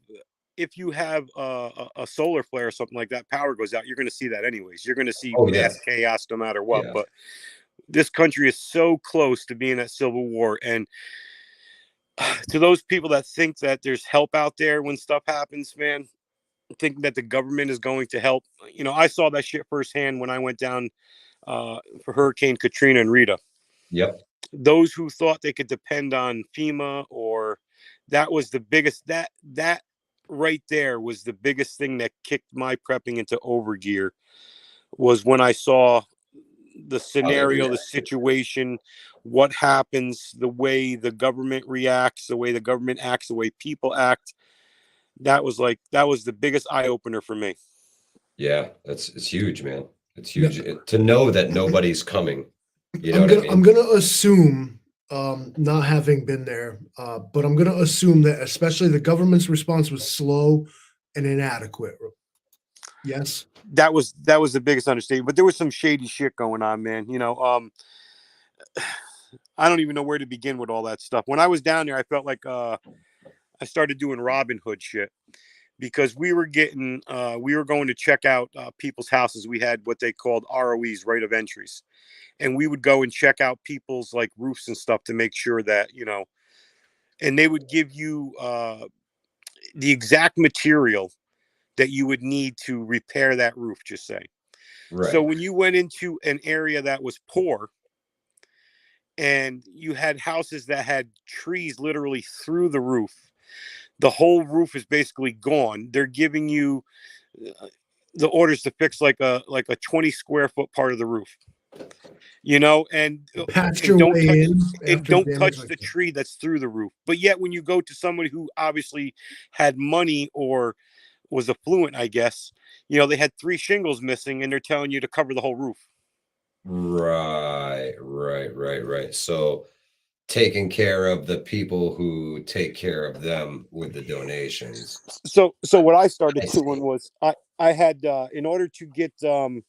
a solar flare or something like that, power goes out, you're going to see that anyways. You're going to see mass chaos no matter what. Yeah. But this country is so close to being at civil war, and to those people that think that there's help out there when stuff happens, man, thinking that the government is going to help. I saw that shit firsthand when I went down for Hurricane Katrina and Rita. Yep. Those who thought they could depend on FEMA, or that was the biggest, that right there was the biggest thing that kicked my prepping into overgear, was when I saw the scenario, the situation, what happens, the way the government reacts, the way the government acts, the way people act. That was the biggest eye opener for me. Yeah, it's huge, man. It's huge to know that nobody's coming. You know I'm gonna assume, not having been there, but I'm gonna assume that especially the government's response was slow and inadequate. Yes. That was the biggest understatement. But there was some shady shit going on, man. You know, I don't even know where to begin with all that stuff. When I was down there, I felt like I started doing Robin Hood shit because we were going to check out people's houses. We had what they called ROEs, right of entries, and we would go and check out people's like roofs and stuff to make sure that, you know, and they would give you the exact material that you would need to repair that roof, just say. Right. So when you went into an area that was poor and you had houses that had trees literally through the roof, the whole roof is basically gone. They're giving you the orders to fix like a 20 square foot part of the roof, you know, and don't touch the tree that's through the roof. But yet when you go to somebody who obviously had money or was affluent, I guess, you know, they had 3 shingles missing and they're telling you to cover the whole roof. Right. So taking care of the people who take care of them with the donations. So what I started doing was I had in order to get the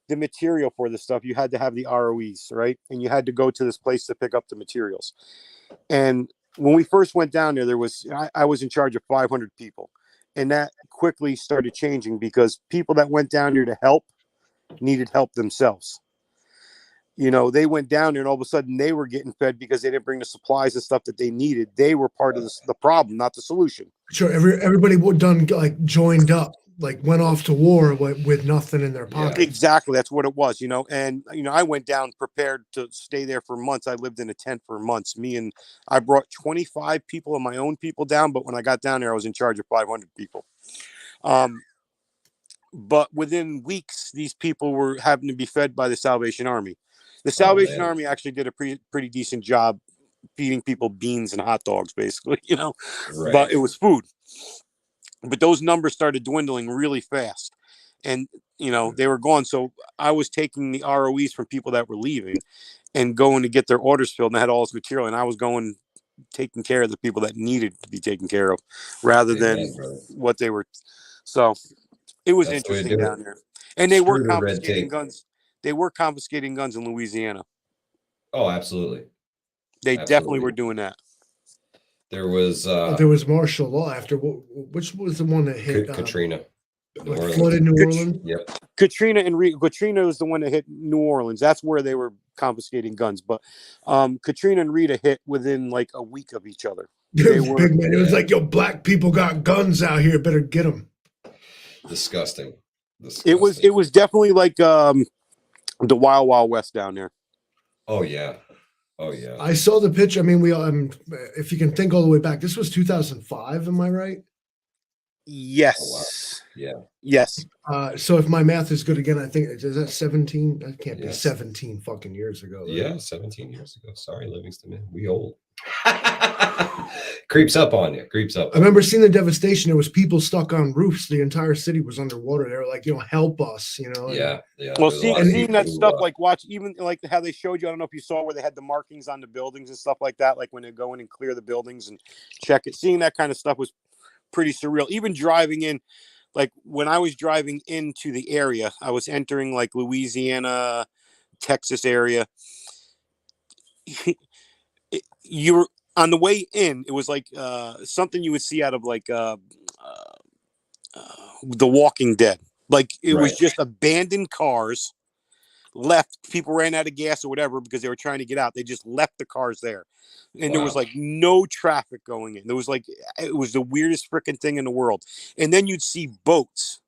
material for this stuff, you had to have the ROEs, right? And you had to go to this place to pick up the materials. And when we first went down there, I was in charge of 500 people. And that quickly started changing because people that went down there to help needed help themselves. You know, they went down there and all of a sudden they were getting fed because they didn't bring the supplies and stuff that they needed. They were part of the problem, not the solution. Sure. Everybody done like joined up, like went off to war with nothing in their pocket. Yeah. Exactly. That's what it was, you know. And, you know, I went down prepared to stay there for months. I lived in a tent for months. I brought 25 people of my own people down. But when I got down there, I was in charge of 500 people. But within weeks, these people were having to be fed by the Salvation Army. The Salvation Army actually did a pretty decent job feeding people beans and hot dogs, basically, you know, but it was food. But those numbers started dwindling really fast and, you know, they were gone. So I was taking the ROEs from people that were leaving and going to get their orders filled, and I had all this material, and I was taking care of the people that needed to be taken care of rather than what they were. So it was interesting down there. And they were confiscating guns. They were confiscating guns in Louisiana. Oh, absolutely. They definitely were doing that. There was martial law after which was the one that hit Katrina. Flooded New Orleans. Yep. Katrina was the one that hit New Orleans. That's where they were confiscating guns. But Katrina and Rita hit within like a week of each other. They were big, man. It was like, yo, black people got guns out here. Better get them. Disgusting. It was definitely like the Wild Wild West down there. Oh yeah. I saw the picture. I mean, if you can think all the way back, this was 2005. Am I right? Yes. Oh, wow. Yeah. Yes. So if my math is good again, I think is that 17? That can't be 17 fucking years ago. Right? Yeah, 17 years ago. Sorry, Livingston, man. We old. Creeps up on you. I remember seeing the devastation. There was people stuck on roofs. The entire city was underwater. They were like, you know, help us, you know. Yeah. Well, seeing that stuff, like watch, even like how they showed you. I don't know if you saw where they had the markings on the buildings and stuff like that. Like when they go in and clear the buildings and check it. Seeing that kind of stuff was pretty surreal. Even driving in, like when I was driving into the area, I was entering like Louisiana, Texas area. You were on the way in. It was like something you would see out of like The Walking Dead. Like it was just abandoned cars left. People ran out of gas or whatever because they were trying to get out. They just left the cars there, and there was like no traffic going in. There was like, it was the weirdest freaking thing in the world. And then you'd see boats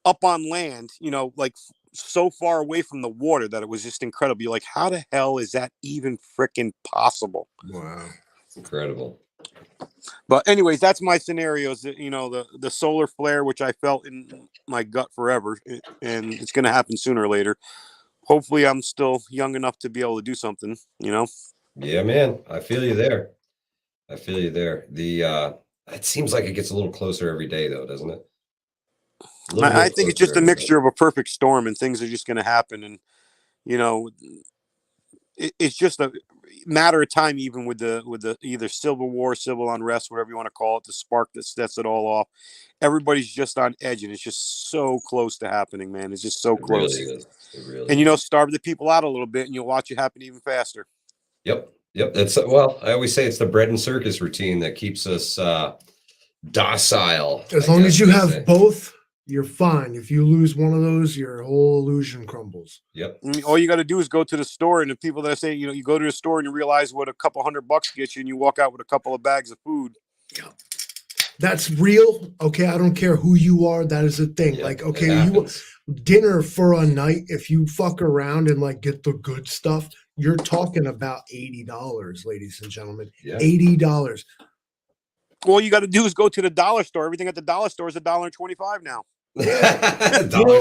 up on land, you know, like so far away from the water that it was just incredible. You're like, how the hell is that even freaking possible? Wow. Incredible. But anyways, that's my scenarios. You know, the solar flare, which I felt in my gut forever, and it's going to happen sooner or later. Hopefully I'm still young enough to be able to do something, you know? Yeah, man. I feel you there. It seems like it gets a little closer every day though, doesn't it? I think it's just a mixture of a perfect storm, and things are just going to happen. And you know, it's just a matter of time, even with the either civil war, civil unrest, whatever you want to call it, the spark that sets it all off. Everybody's just on edge, and it's just so close to happening, man. It's just so close. Really is. It really and you know, starve the people out a little bit, and you'll watch it happen even faster. Yep. That's well, I always say it's the bread and circus routine that keeps us docile. As long as you have both, you're fine. If you lose one of those, your whole illusion crumbles. Yep. All you got to do is go to the store, and the people that say, you know, you go to the store and you realize what a couple $100 gets you, and you walk out with a couple of bags of food. Yeah. That's real. Okay, I don't care who you are. That is a thing. Yeah, like, okay, dinner for a night. If you fuck around and like get the good stuff, you're talking about $80, ladies and gentlemen. Yeah. $80. All you got to do is go to the dollar store. Everything at the dollar store is $1.25 now.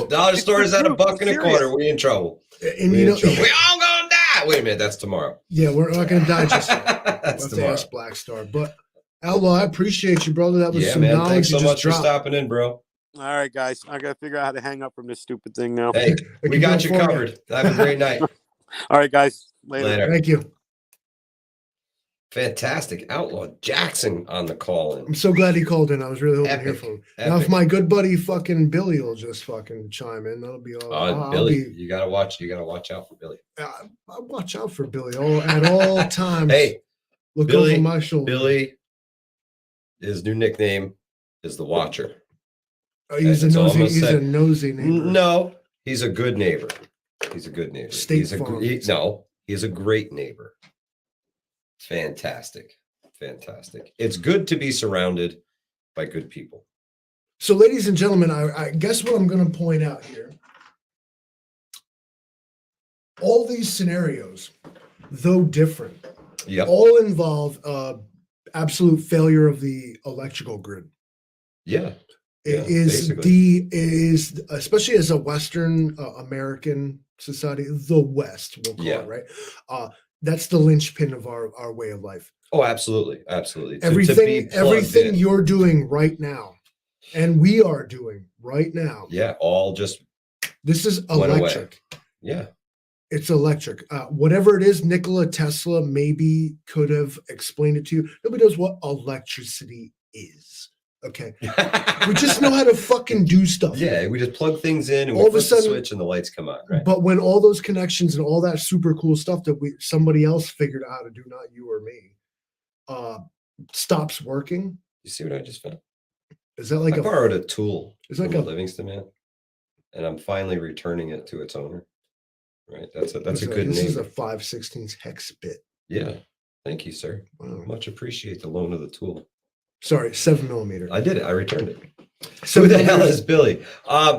dollar store is at $1.25. We in trouble. And you know, we all gonna die. Wait a minute, that's tomorrow. Yeah, we're not gonna die just yet. That's tomorrow. Ask Black Star, but Outlaw, I appreciate you, brother. That was some man, knowledge. Thanks so much for stopping in, bro. All right, guys. I got to figure out how to hang up from this stupid thing now. Hey, we got you covered. Have a great night. All right, guys. Later. Thank you. Fantastic. Outlaw Jackson on the call in. I'm so glad he called in. I was really hoping to hear from him. Now, if my good buddy fucking Billy will just fucking chime in, that'll be all. Billy, you gotta watch out for Billy. I watch out for Billy at all times. Hey, look Billy, over my shoulder. Billy, his new nickname is the Watcher. Oh, he's a nosy neighbor. No, he's a good neighbor. He's a good neighbor. He's So, ladies and gentlemen, I guess what I'm going to point out here, all these scenarios, though different, all involve absolute failure of the electrical grid. Yeah. It is especially as a Western American society, the West, we'll call it, right? That's the linchpin of our way of life. Oh, absolutely. Everything you're doing right now, and we are doing right now. Yeah, all just this is electric. Yeah. It's electric. Whatever it is, Nikola Tesla maybe could have explained it to you. Nobody knows what electricity is. Okay. We just know how to fucking do stuff. Yeah, we just plug things in and all we of a sudden, the switch and the lights come on, right? But when all those connections and all that super cool stuff that somebody else figured out how to do, not you or me, stops working. You see what I just found? Is that like I borrowed a tool from a Livingston man, and I'm finally returning it to its owner. Right. That's a good name. This is a 5/16 hex bit. Yeah. Thank you, sir. Wow. Much appreciate the loan of the tool. Sorry, 7mm. I did it. I returned it. Who the hell is Billy?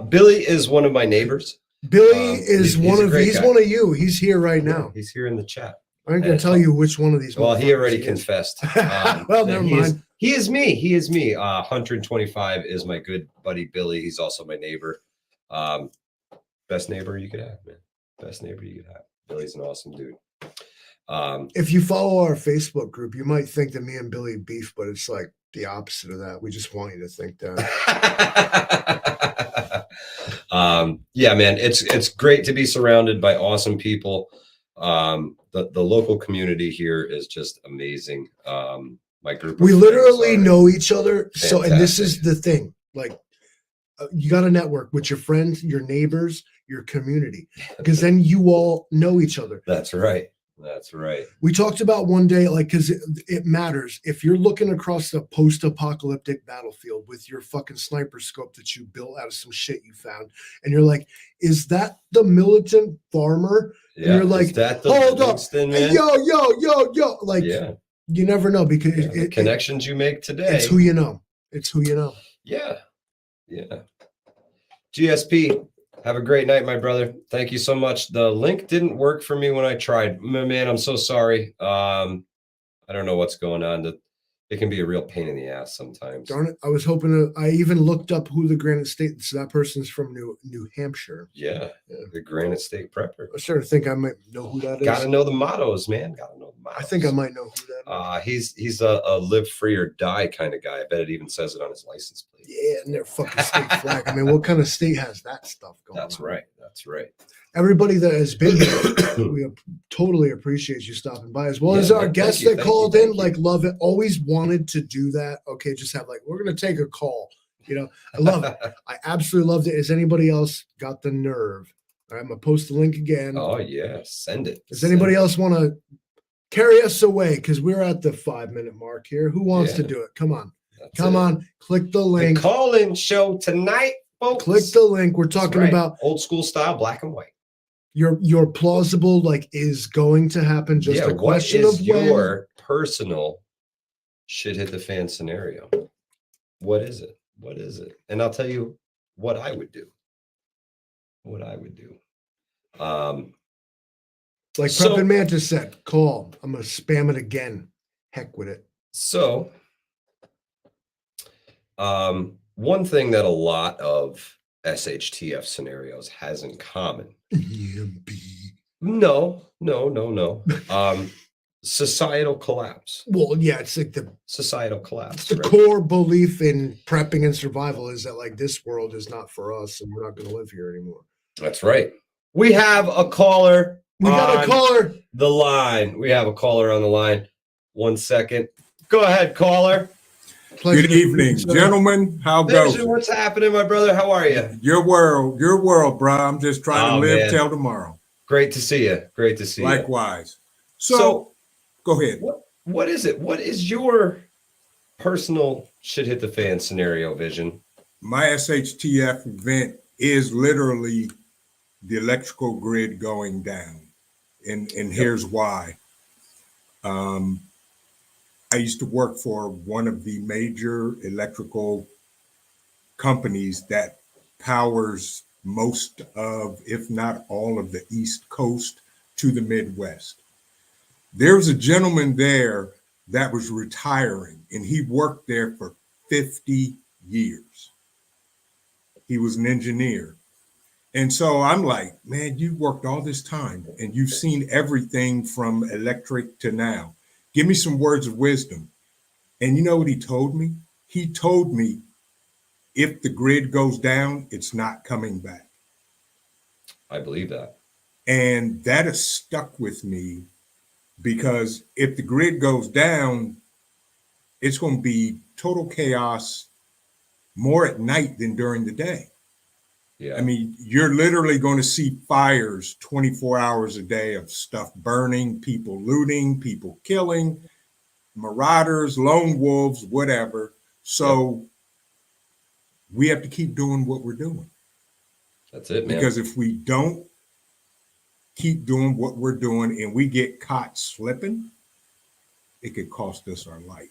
Billy is one of my neighbors. Billy is one of you. He's here right now. He's here in the chat. I ain't gonna tell you which one of these. Well, he already confessed. Well, never mind. He is me. He is me. 125 is my good buddy Billy. He's also my neighbor. Best neighbor you could have, man. Best neighbor you could have. Billy's an awesome dude. If you follow our Facebook group, you might think that me and Billy beef, but it's like the opposite of that. We just want you to think that. Yeah, man, it's great to be surrounded by awesome people. The local community here is just amazing. My group, we literally know each other. Fantastic. So, and this is the thing, like you got to network with your friends, your neighbors, your community, because then you all know each other. That's right. That's right. We talked about one day, like, because it matters. If you're looking across the post-apocalyptic battlefield with your fucking sniper scope that you built out of some shit you found, and you're like, is that the militant farmer? Yeah, and you're like, is that the hold up, man? Yo. Like, you never know, because the connections you make today. It's who you know. It's who you know. Yeah. GSP. Have a great night, my brother. Thank you so much. The link didn't work for me when I tried. Man, I'm so sorry. I don't know what's going on. it can be a real pain in the ass sometimes. Darn it! I was hoping to. I even looked up who the Granite State. So that person's from New Hampshire. Yeah, the Granite State Prepper. I was starting to think I might know who that is. Got to know the mottos, man. Got to know the mottos. I think I might know who that is. He's a live free or die kind of guy. I bet it even says it on his license plate. Yeah, and their fucking state flag. I mean, what kind of state has that stuff going on? That's right. That's right. Everybody that has been here, we totally appreciate you stopping by, as well as our guests that called in. Like, love it. Always wanted to do that. Okay, just have like, we're gonna take a call. You know, I love it. I absolutely loved it. Has anybody else got the nerve? All right, I'm gonna post the link again. Oh yeah, send it. Does anybody else want to carry us away? Because we're at the 5-minute mark here. Who wants to do it? Come on. Come on. Click the link. The call-in show tonight, folks. Click the link. We're talking about old school style, black and white. Your plausible is going to happen. Just a question of your personal shit hit the fan scenario. What is it? What is it? And I'll tell you what I would do. What I would do. Like Prep and Mantis said, call. I'm gonna spam it again. Heck with it. So one thing that a lot of SHTF scenarios has in common. No. Societal collapse. Well, yeah, it's like the societal collapse. The core belief in prepping and survival is that like this world is not for us and we're not going to live here anymore. That's right. We have a caller. We got a caller. The line. We have a caller on the line. 1 second. Go ahead, caller. Good evening, gentlemen. How goes it? What's happening, my brother? How are you? Your world, bro. I'm just trying to live till tomorrow. Great to see you. Great to see you. Likewise. So go ahead. What is it? What is your personal shit hit the fan scenario vision? My SHTF event is literally the electrical grid going down. And here's why. I used to work for one of the major electrical companies that powers most of, if not all of the East Coast to the Midwest. There's a gentleman there that was retiring and he worked there for 50 years. He was an engineer. And so I'm like, man, you worked all this time and you've seen everything from electric to now. Give me some words of wisdom. And you know what he told me? He told me, if the grid goes down, it's not coming back. I believe that. And that has stuck with me because if the grid goes down, it's going to be total chaos more at night than during the day. Yeah. I mean, you're literally going to see fires 24 hours a day of stuff burning, people looting, people killing, marauders, lone wolves, whatever. So we have to keep doing what we're doing. That's it, man. Because if we don't keep doing what we're doing and we get caught slipping, it could cost us our life.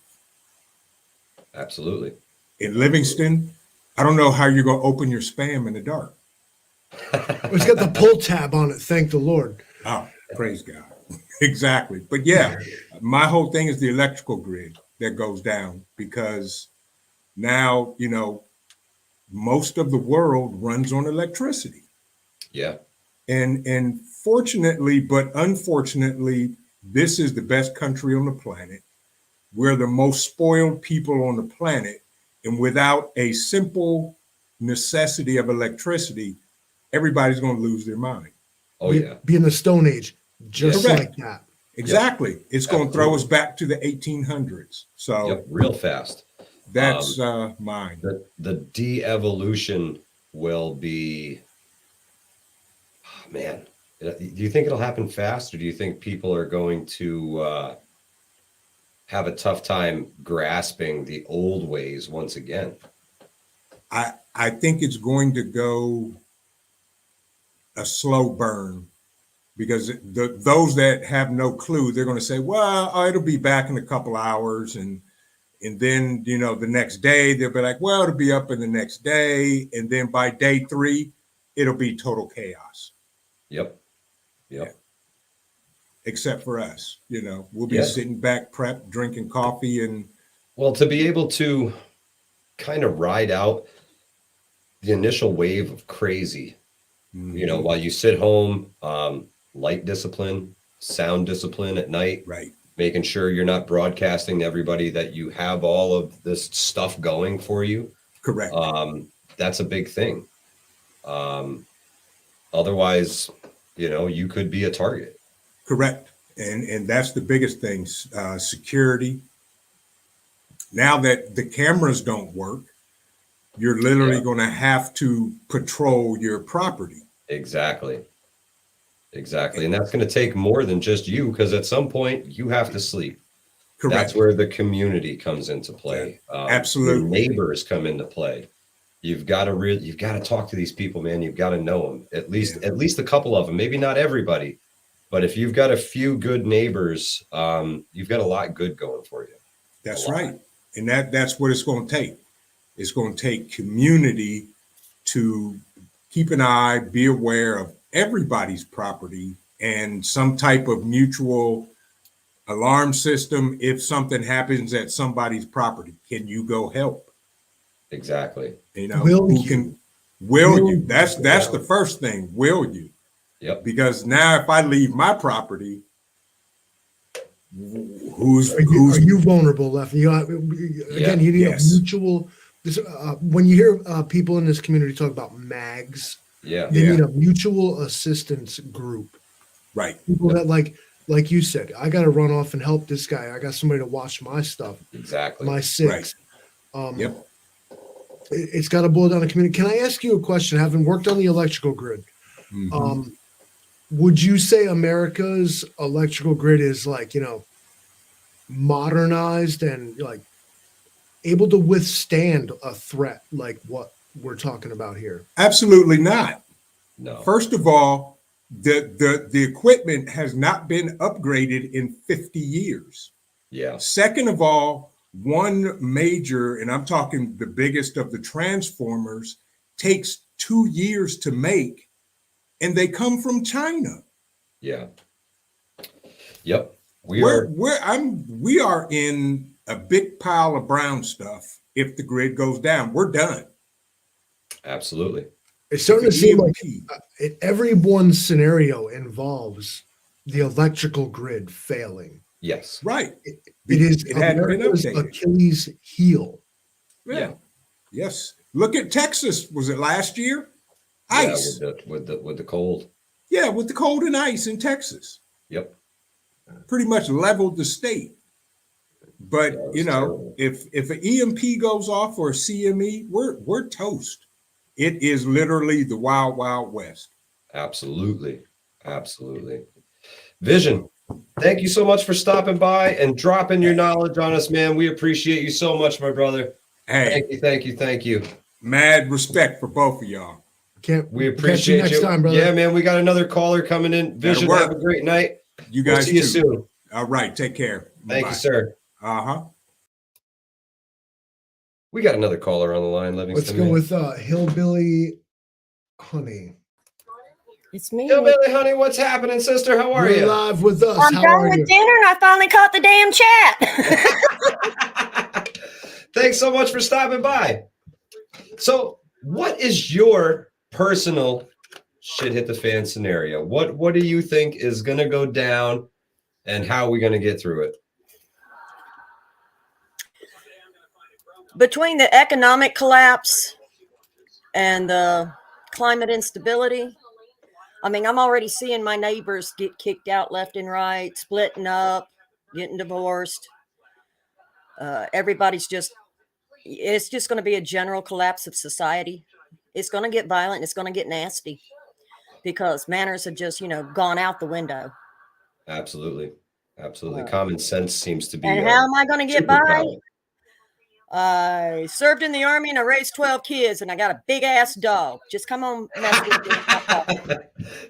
Absolutely. In Livingston, I don't know how you're going to open your spam in the dark. It's got the pull tab on it. Thank the Lord. Oh, praise God. Exactly. But yeah, my whole thing is the electrical grid that goes down because now, you know, most of the world runs on electricity. Yeah. And fortunately, but unfortunately, this is the best country on the planet. We're the most spoiled people on the planet. And without a simple necessity of electricity, everybody's going to lose their mind. Oh, yeah. Be in the Stone Age, just like that. Exactly. Yep. It's going to throw us back to the 1800s. So real fast. That's mine. The de-evolution will be, man, do you think it'll happen fast, or do you think people are going to have a tough time grasping the old ways once again? I think it's going to go a slow burn because those that have no clue, they're going to say, well, it'll be back in a couple hours. And then, you know, the next day they'll be like, well, it'll be up in the next day. And then by day 3, it'll be total chaos. Yep. Yeah. Except for us, you know, we'll be sitting back, prepped, drinking coffee and Well, to be able to kind of ride out the initial wave of crazy, you know, while you sit home, light discipline, sound discipline at night, Right. making sure you're not broadcasting to everybody that you have all of this stuff going for you. Correct. That's a big thing. Otherwise, you know, you could be a target. Correct. And that's the biggest thing, security. Now that the cameras don't work, you're literally going to have to patrol your property. Exactly. And that's going to take more than just you, because at some point you have to sleep. Correct. That's where the community comes into play. Absolutely. Your neighbors come into play. You've got to talk to these people, man. You've got to know them, at least a couple of them, maybe not everybody, but if you've got a few good neighbors, you've got a lot good going for you. That's right. And that's what it's going to take. It's going to take community to keep an eye, be aware of everybody's property, and some type of mutual alarm system. If something happens at somebody's property, can you go help? Exactly. You know, Will you? That's the first thing. Will you? Yep. Because now if I leave my property, are you vulnerable, Left? You need a mutual. When you hear people in this community talk about mags, they need a mutual assistance group. Right. People that like you said, I got to run off and help this guy. I got somebody to watch my stuff. Exactly. My six. Right. It's got to boil down to community. Can I ask you a question? Having worked on the electrical grid, would you say America's electrical grid is modernized and able to withstand a threat like what we're talking about here? Absolutely not. No. First of all, the equipment has not been upgraded in 50 years. Yeah. Second of all, one major, and I'm talking the biggest of the transformers, takes 2 years to make, and they come from China. Yeah. Yep. We are in a big pile of brown stuff. If the grid goes down, we're done. Absolutely. It's starting to seem like every one scenario involves the electrical grid failing. Yes. Right. It hadn't been updated. Achilles heel. Yeah. Yes. Look at Texas. Was it last year? Ice. Yeah, with the cold. Yeah, with the cold and ice in Texas. Yep. Pretty much leveled the state. But terrible. if an EMP goes off or a CME, we're toast. It is literally the wild, wild west. Absolutely. Vision, thank you so much for stopping by and dropping your knowledge on us, man. We appreciate you so much, my brother. Hey, thank you. Mad respect for both of y'all. We appreciate you. Next time, brother. Yeah, man, we got another caller coming in. Vision, have a great night. You guys see you soon. All right, take care. Thank you, sir. We got another caller on the line, Livingston. Let's go with Hillbilly Honey. It's me. Hillbilly Honey, what's happening, sister? How are you? Live with us. I'm done with dinner and I finally caught the damn chat. Thanks so much for stopping by. So, what is your personal shit hit the fan scenario? What do you think is going to go down, and how are we going to get through it? Between the economic collapse and the climate instability, I mean, I'm already seeing my neighbors get kicked out left and right, splitting up, getting divorced. It's just going to be a general collapse of society. It's going to get violent. It's going to get nasty because manners have just, gone out the window. Absolutely. Common sense seems to be. And how am I going to get by? I served in the Army and I raised 12 kids and I got a big ass dog. Just come on, mess with me.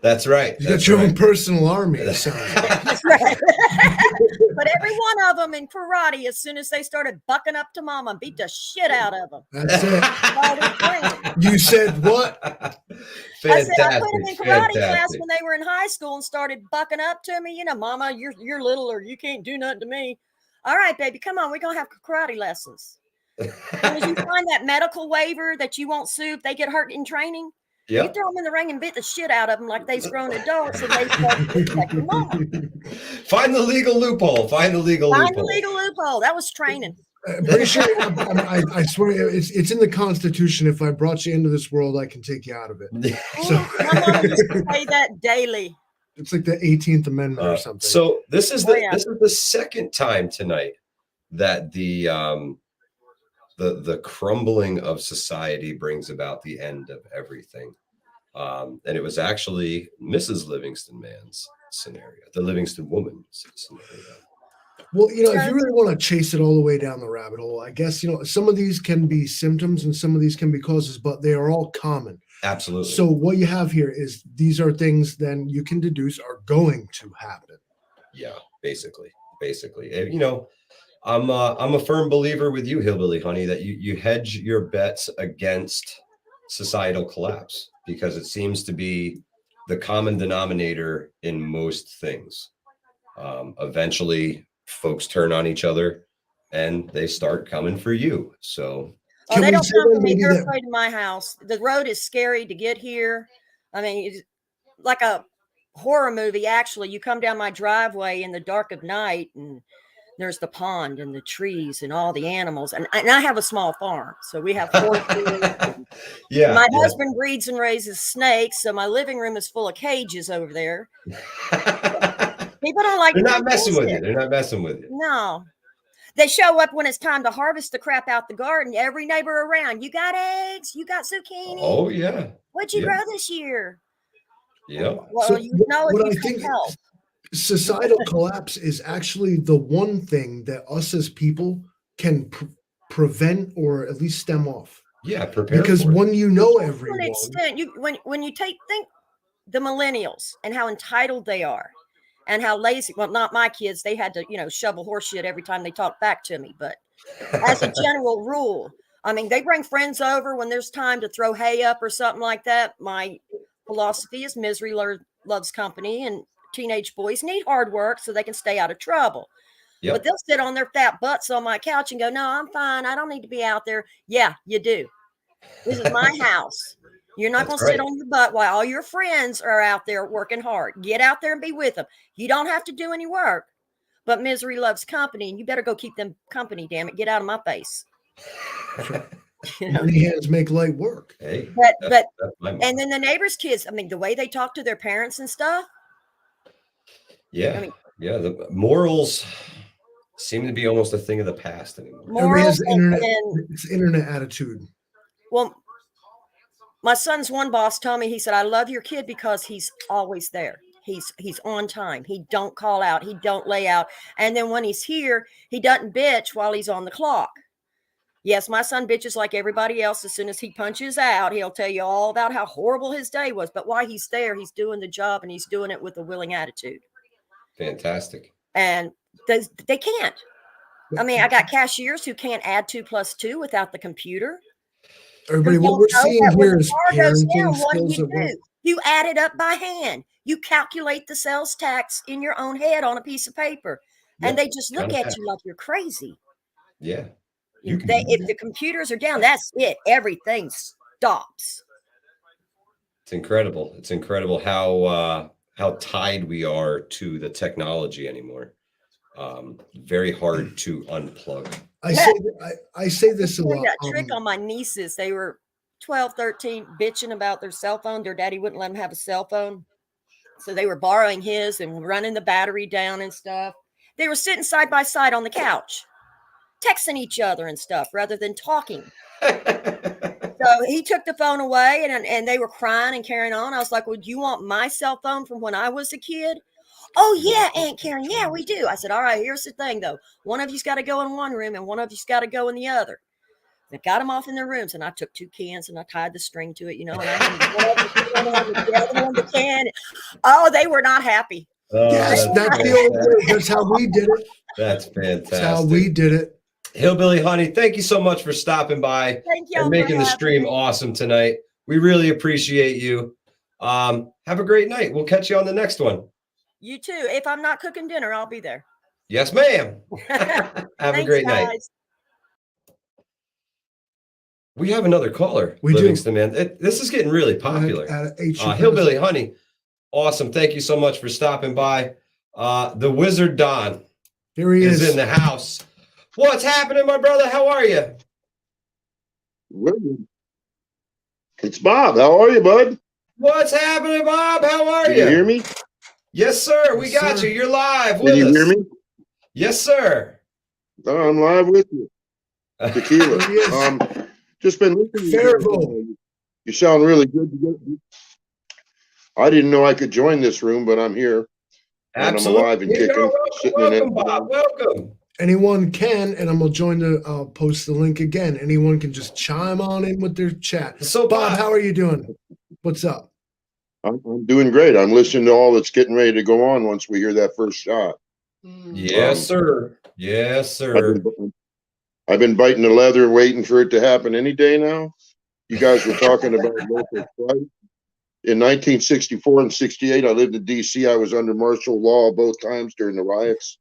That's right. You got your own personal army. That's right. But every one of them in karate, as soon as they started bucking up to mama, beat the shit out of them. That's it. You said what? Fantastic. I put them in karate class when they were in high school and started bucking up to me. Mama, you're little or you can't do nothing to me. All right, baby, come on. We're going to have karate lessons. As soon as you find that medical waiver that you won't sue if they get hurt in training, you throw them in the ring and beat the shit out of them like they's grown adults and they respect your mama. Find the legal loophole. Find the legal loophole. That was training. I'm pretty sure. I swear it's in the Constitution. If I brought you into this world, I can take you out of it. So, my mom used to say that daily. It's like the 18th Amendment or something. So this is the second time tonight that the crumbling of society brings about the end of everything. And it was actually Mrs. Livingston Man's scenario, the Livingston woman scenario. Well, if you really want to chase it all the way down the rabbit hole, I guess, some of these can be symptoms and some of these can be causes, but they are all common. Absolutely. So what you have here is these are things then you can deduce are going to happen. Yeah, basically. I'm a firm believer with you, Hillbilly Honey, that you hedge your bets against societal collapse because it seems to be the common denominator in most things. Eventually, folks turn on each other and they start coming for you. So. They don't come for me. They're afraid of my house. The road is scary to get here. I mean, it's like a horror movie. Actually, you come down my driveway in the dark of night and there's the pond and the trees and all the animals. And I have a small farm. So we have 4 kids. My husband breeds and raises snakes. So my living room is full of cages over there. People don't like. They're not messing with you. They're not messing with you. No. They show up when it's time to harvest the crap out the garden. Every neighbor around. You got eggs? You got zucchini? Oh, yeah. What'd you grow this year? Yeah. Well, so if you think help. Societal collapse is actually the one thing that us as people can prevent or at least stem off. Yeah, prepare. Because when everyone. To an extent, when you think the millennials and how entitled they are. And how lazy, well, not my kids, they had to, shovel horse shit every time they talked back to me. But as a general rule, I mean, they bring friends over when there's time to throw hay up or something like that. My philosophy is misery loves company, and teenage boys need hard work so they can stay out of trouble. Yep. But they'll sit on their fat butts on my couch and go, no, I'm fine. I don't need to be out there. Yeah, you do. This is my house. You're not going to sit on your butt while all your friends are out there working hard. Get out there and be with them. You don't have to do any work, but misery loves company, and you better go keep them company, damn it. Get out of my face. Many hands make light work. Hey, but and then the neighbors' kids, I mean, the way they talk to their parents and stuff. Yeah. The morals seem to be almost a thing of the past anymore. Morals it's internet attitude. Well, my son's one boss told me, he said, I love your kid because he's always there. He's on time. He don't call out. He don't lay out. And then when he's here, he doesn't bitch while he's on the clock. Yes, my son bitches like everybody else. As soon as he punches out, he'll tell you all about how horrible his day was. But while he's there, he's doing the job, and he's doing it with a willing attitude. Fantastic. And they can't. I mean, I got cashiers who can't add 2 + 2 without the computer. Everybody, what we're seeing here is parenting what skills do? You add it up by hand. You calculate the sales tax in your own head on a piece of paper, and they just look at you like you're crazy. Yeah. If the computers are down, that's it. Everything stops. It's incredible. It's incredible how tied we are to the technology anymore. Very hard to unplug. I say this a lot. That trick on my nieces. They were 12, 13, bitching about their cell phone. Their daddy wouldn't let them have a cell phone. So they were borrowing his and running the battery down and stuff. They were sitting side by side on the couch, texting each other and stuff rather than talking. So he took the phone away and they were crying and carrying on. I was like, well, do you want my cell phone from when I was a kid? Oh, yeah, Aunt Karen. Yeah, we do. I said, all right, here's the thing, though. One of you's got to go in one room and one of you's got to go in the other. They got them off in their rooms, and I took 2 cans and I tied the string to it, and I had the other one the can. Oh, they were not happy. Yes, that's the old way. That's how we did it. That's fantastic. That's how we did it. Hillbilly Honey, thank you so much for stopping by and making the stream awesome tonight. We really appreciate you. Have a great night. We'll catch you on the next one. You too. If I'm not cooking dinner, I'll be there. Yes, ma'am. Have a Thanks, great night. guys. We have another caller, We do. Livingston, man. This is getting really popular. Hillbilly Honey, awesome. Thank you so much for stopping by. The Wizard Don Here he is in the house. What's happening, my brother? How are you? It's Bob. How are you, bud? What's happening, Bob? How are you? Can you hear me? Yes, sir. We got you. You're live Can with you us. hear me? Yes, sir. No, I'm live with you. Tequila. Just been listening. You sound really good. I didn't know I could join this room, but I'm here. Absolutely. And I'm alive and kicking. Welcome, Bob. Welcome. Anyone can, and I'm gonna join the. I'll post the link again. Anyone can just chime on in with their chat. So, Bob, how are you doing? What's up? I'm doing great. I'm listening to all that's getting ready to go on once we hear that first shot. Yes, sir. Yes, sir. I've been biting the leather, waiting for it to happen any day now. You guys were talking about local flight. In 1964 and 68, I lived in D.C. I was under martial law both times during the riots.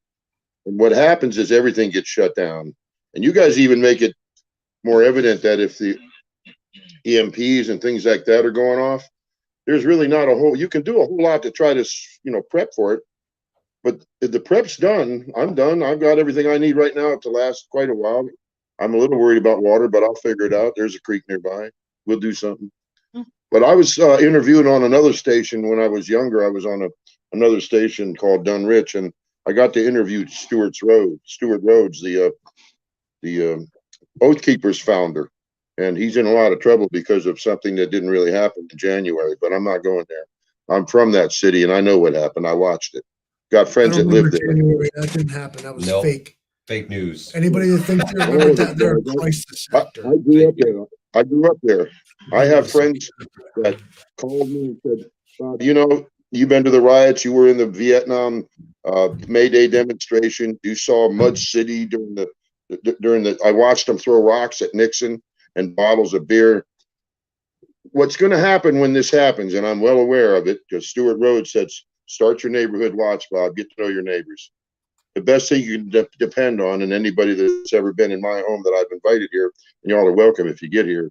And what happens is everything gets shut down. And you guys even make it more evident that if the EMPs and things like that are going off, there's really not a whole, you can do a whole lot to try to, prep for it. But the prep's done. I'm done. I've got everything I need right now to last quite a while. I'm a little worried about water, but I'll figure it out. There's a creek nearby. We'll do something. But I was interviewed on another station when I was younger. I was on another station called Dunrich, and I got to interview Stuart Rhodes, the Oath Keepers founder. And he's in a lot of trouble because of something that didn't really happen in January, but I'm not going there. I'm from that city, and I know what happened. I watched it. Got friends that live there. That didn't happen. That was Nope. fake. Fake news. Anybody that thinks they remember that, they're a crisis actor. I grew up there. I have friends that called me and said, you've been to the riots. You were in the Vietnam May Day demonstration. You saw Mud City during the. I watched them throw rocks at Nixon and bottles of beer. What's going to happen when this happens, and I'm well aware of it, because Stuart Rhodes said, start your neighborhood watch, Bob. Get to know your neighbors. The best thing you can depend on, and anybody that's ever been in my home that I've invited here, and y'all are welcome if you get here,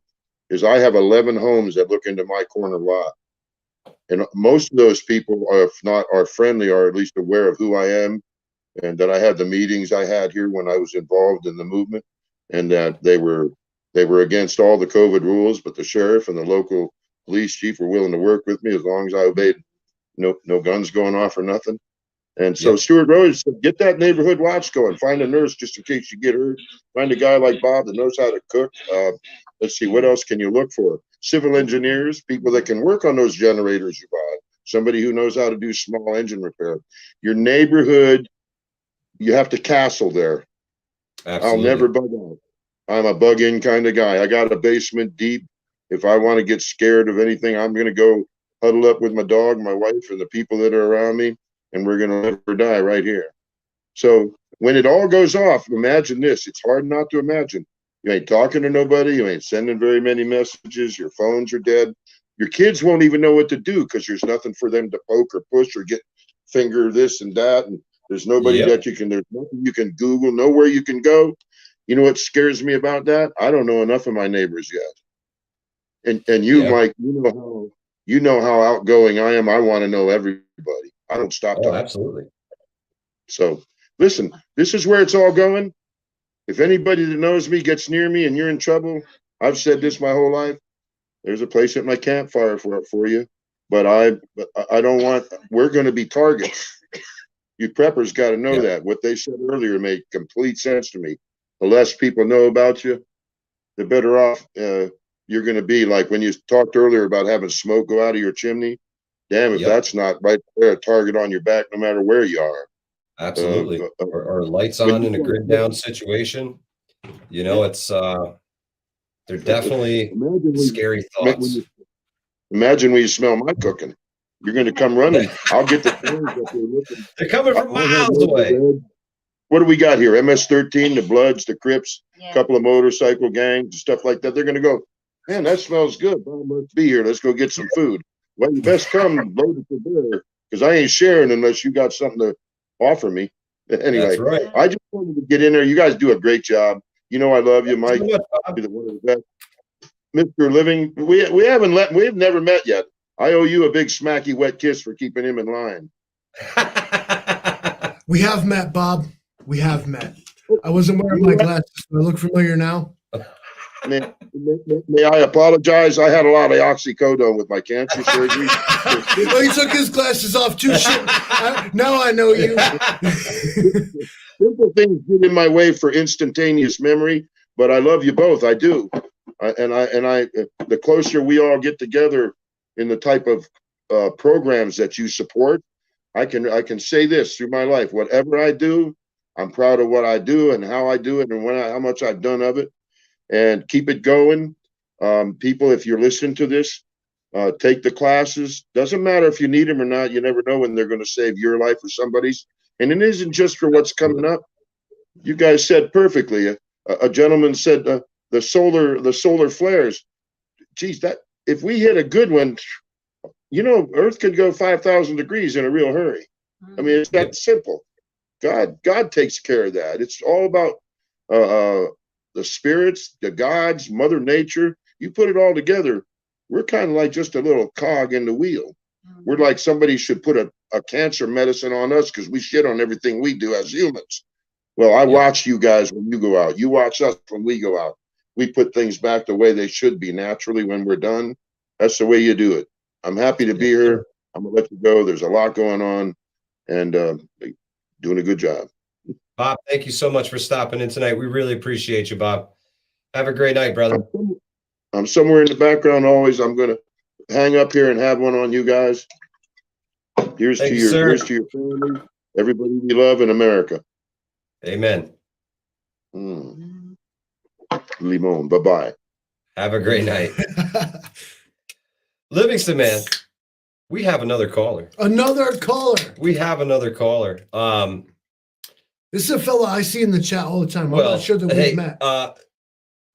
is I have 11 homes that look into my corner lot. And most of those people, if not are friendly, are at least aware of who I am, and that I had the meetings I had here when I was involved in the movement, and that they were against all the COVID rules, but the sheriff and the local police chief were willing to work with me as long as I obeyed. No guns going off or nothing. And so Stuart Rhodes said, get that neighborhood watch going. Find a nurse just in case you get hurt. Find a guy like Bob that knows how to cook. Let's see, what else can you look for? Civil engineers, people that can work on those generators you buy. Somebody who knows how to do small engine repair. Your neighborhood, you have to castle there. Absolutely. I'll never bug out. I'm a bug-in kind of guy. I got a basement deep. If I want to get scared of anything, I'm going to go huddle up with my dog, my wife, and the people that are around me, and we're going to live or die right here. So when it all goes off, imagine this. It's hard not to imagine. You ain't talking to nobody. You ain't sending very many messages. Your phones are dead. Your kids won't even know what to do because there's nothing for them to poke or push or get finger this and that. And there's nobody that there's nothing you can Google, nowhere you can go. You know what scares me about that? I don't know enough of my neighbors yet. And you, Mike, you know how outgoing I am. I want to know everybody. I don't stop talking. Absolutely. So listen, this is where it's all going. If anybody that knows me gets near me and you're in trouble, I've said this my whole life. There's a place at my campfire for you. But I don't want, we're going to be targets. You preppers got to know that. What they said earlier made complete sense to me. The less people know about you, the better off you're going to be. Like when you talked earlier about having smoke go out of your chimney. Damn, if that's not right there, a target on your back, no matter where you are. Absolutely. Or lights on in a grid down situation. You know, it's they're definitely scary thoughts. Imagine when you smell my cooking. You're going to come running. I'll get the flames up there looking. They're coming from miles away. What do we got here? MS-13, the Bloods, the Crips, a couple of motorcycle gangs, stuff like that. They're going to go, man, that smells good. Well, let's be here. Let's go get some food. Well, you best come loaded for bear because I ain't sharing unless you got something to offer me. Anyway, That's right. I just wanted to get in there. You guys do a great job. You know I love you, Mike. You're one of the best. Mr. Living, we've never met yet. I owe you a big smacky wet kiss for keeping him in line. We have met, Bob. We have met. I wasn't wearing my glasses. Do I look familiar now? May I apologize? I had a lot of oxycodone with my cancer surgery. Well, he took his glasses off too. Now I know you. Simple things get in my way for instantaneous memory, but I love you both. I do. The closer we all get together in the type of programs that you support, I can say this through my life: whatever I do, I'm proud of what I do and how I do it and how much I've done of it, and keep it going. People, if you're listening to this, take the classes. Doesn't matter if you need them or not. You never know when they're going to save your life or somebody's. And it isn't just for what's coming up. You guys said perfectly. A gentleman said the solar flares. Geez, that if we hit a good one, Earth could go 5,000 degrees in a real hurry. I mean, it's that simple. God takes care of that. It's all about the spirits, the gods, Mother Nature. You put it all together, we're kind of like just a little cog in the wheel. We're like somebody should put a cancer medicine on us because we shit on everything we do as humans. Well, I watch you guys when you go out. You watch us when we go out. We put things back the way they should be naturally when we're done. That's the way you do it. I'm happy to be here. I'm going to let you go. There's a lot going on, and doing a good job. Bob, thank you so much for stopping in tonight. We really appreciate you, Bob. Have a great night, brother. I'm somewhere in the background always. I'm going to hang up here and have one on you guys. Here's to your family, everybody we love in America. Amen. Limon, bye-bye. Have a great night. Livingston, man, we have another caller. We have another caller. This is a fella I see in the chat all the time. I'm not sure that we've met.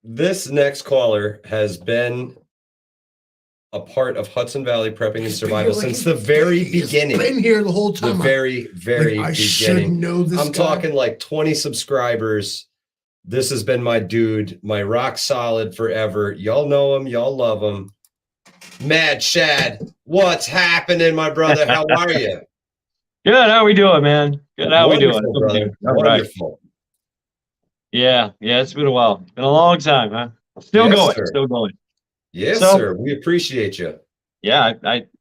This next caller has been a part of Hudson Valley Prepping and Survival since the very beginning. Been here the whole time. The very I beginning. should know this I'm talking like 20 subscribers. This has been my dude, my rock solid forever. Y'all know him. Y'all love him. Mad Shad, what's happening, my brother? How are you? Good. How we doing, man? Good. How we doing, brother? All Wonderful. Right. Yeah. It's been a while. Been a long time, huh? Still going. Sir. Still going. Yes, sir. We appreciate you. Yeah.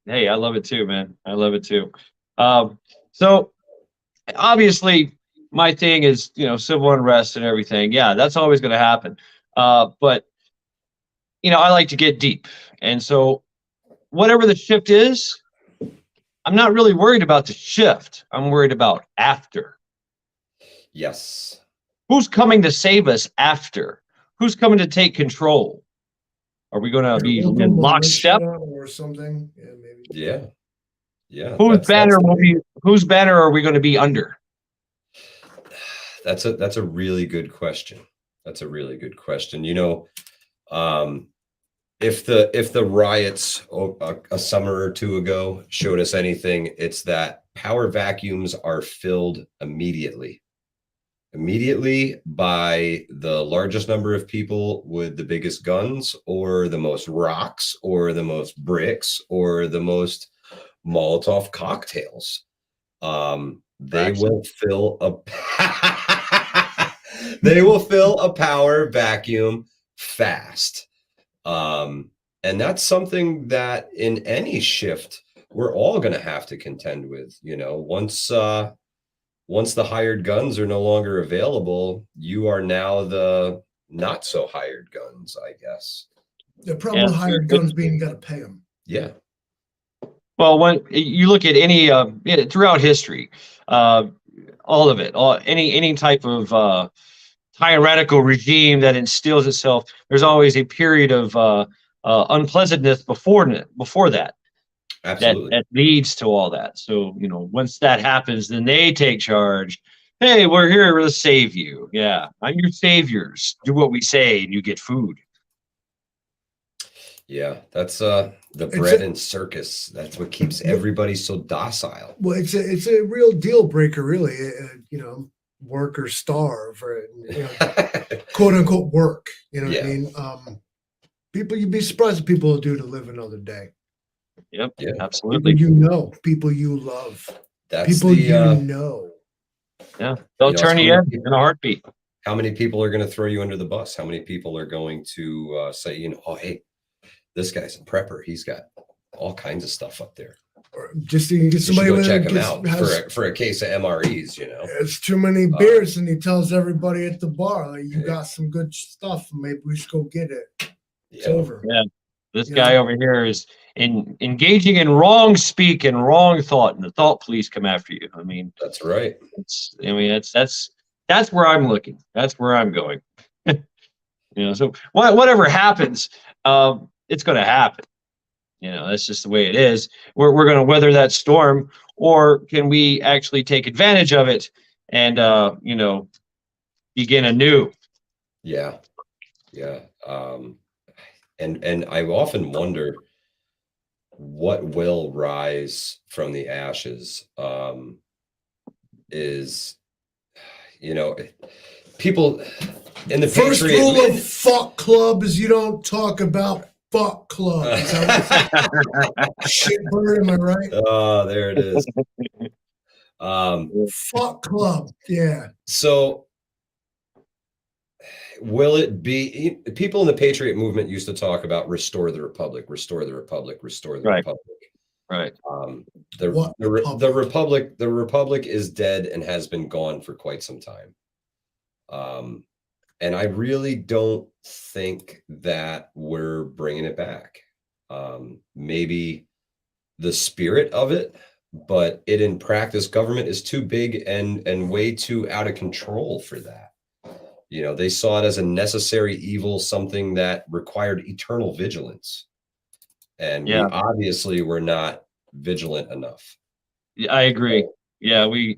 Hey, I love it too, man. I love it too. So obviously my thing is, civil unrest and everything. Yeah, that's always going to happen. But I like to get deep. And so whatever the shift is, I'm not really worried about the shift. I'm worried about after. Yes. Who's coming to save us after? Who's coming to take control? Are we going to be in lockstep or something? Yeah, maybe. Yeah. Whose banner are we going to be under? That's a really good question. If the riots a summer or two ago showed us anything, it's that power vacuums are filled immediately by the largest number of people with the biggest guns or the most rocks or the most bricks or the most Molotov cocktails. They will fill a power vacuum fast. And that's something that in any shift we're all going to have to contend with. Once the hired guns are no longer available, you are now the not so hired guns, I guess. The problem with hired guns being you got to pay them. Yeah. Well, when you look at any throughout history, all of it, any type of tyrannical regime that instills itself, there's always a period of unpleasantness before that. Absolutely. That leads to all that. So, once that happens, then they take charge. Hey, we're here to save you. Yeah, I'm your saviors. Do what we say and you get food. Yeah, that's the bread and circus. That's what keeps everybody so docile. Well, it's a real deal breaker, really. You know, work or starve, or quote unquote work. You know what I mean? People, you'd be surprised what people will do to live another day. Yep. Yeah. Absolutely. People you know, people you love, That's people you know. Yeah, they'll turn you in a heartbeat. How many people are going to throw you under the bus? How many people are going to say, you know, oh, hey, this guy's a prepper. He's got all kinds of stuff up there. Or just you get somebody go with check him out for a case of MREs. You know, it's too many beers, and he tells everybody at the bar, like, "You got some good stuff. Maybe we should go get it." It's over. Yeah, this guy over here is engaging in wrong speak and wrong thought, and the thought police come after you. I mean, that's right. That's where I'm looking. That's where I'm going. You know, so whatever happens, it's going to happen. You know, that's just the way it is. We're going to weather that storm, or can we actually take advantage of it and you know, begin anew? Yeah, yeah. And I often wonder what will rise from the ashes. Is, you know, people in the first Patriot rule of fuck club is you don't talk about fuck club. Shit bird, am I right? Oh, there it is. Fuck club. Yeah. So will it be, people in the Patriot movement used to talk about restore the republic, restore the republic, restore the republic. Right. The republic is dead and has been gone for quite some time. And I really don't think that we're bringing it back. Maybe the spirit of it, but it in practice, government is too big and way too out of control for that. You know, they saw it as a necessary evil, something that required eternal vigilance. And we obviously were not vigilant enough. Yeah, I agree. Yeah, we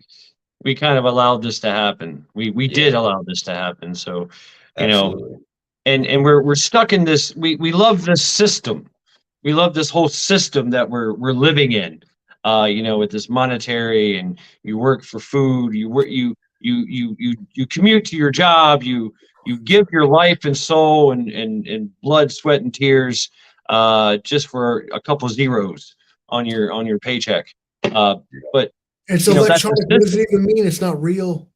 kind of allowed this to happen. We did allow this to happen. So, you know, and we're stuck in this. We love this system. We love this whole system that we're living in. You know, with this monetary, and you work for food. You work you commute to your job. You give your life and soul and blood, sweat, and tears just for a couple zeros on your paycheck. But it's electronic. What does it even mean? It's not real.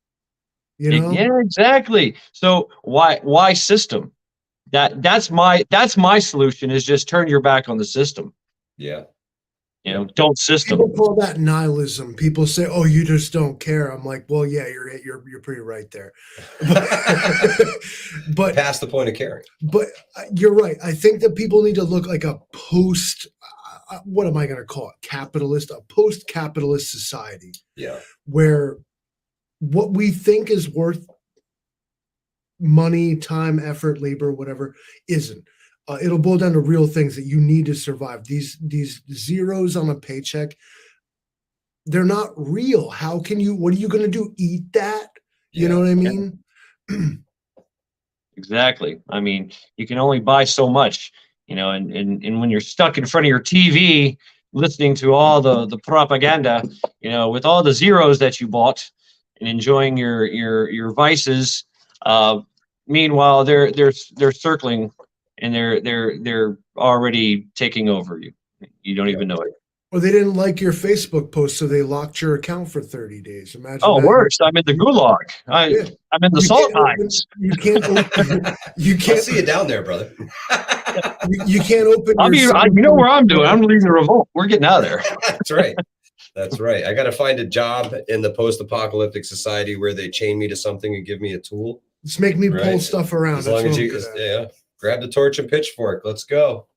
You know? Yeah, exactly. So why system? That's my solution, is just turn your back on the system. Yeah. You know, don't system. People call that nihilism. People say, "Oh, you just don't care." I'm like, "Well, yeah, you're pretty right there." But past the point of caring. But you're right. I think that people need to look like a post. What am I going to call it? A post-capitalist society. Yeah. Where what we think is worth money, time, effort, labor, whatever, isn't. It'll boil down to real things that you need to survive. These zeros on a paycheck, they're not real. How can you? What are you going to do? Eat that? You know what I mean? Exactly. I mean, you can only buy so much. You know, and when you're stuck in front of your TV listening to all the propaganda, you know, with all the zeros that you bought and enjoying your vices, meanwhile they're circling and they're already taking over you. You don't even know it. Or they didn't like your Facebook post, so they locked your account for 30 days. Imagine. Oh, worse! I'm in the gulag. I'm in the salt mines. You can't. You can't. I'll see you down there, brother. You can't open. You know where I'm doing. I'm leading the revolt. We're getting out of there. That's right. That's right. I got to find a job in the post-apocalyptic society where they chain me to something and give me a tool. Just make me pull stuff around. As long as you, grab the torch and pitchfork. Let's go.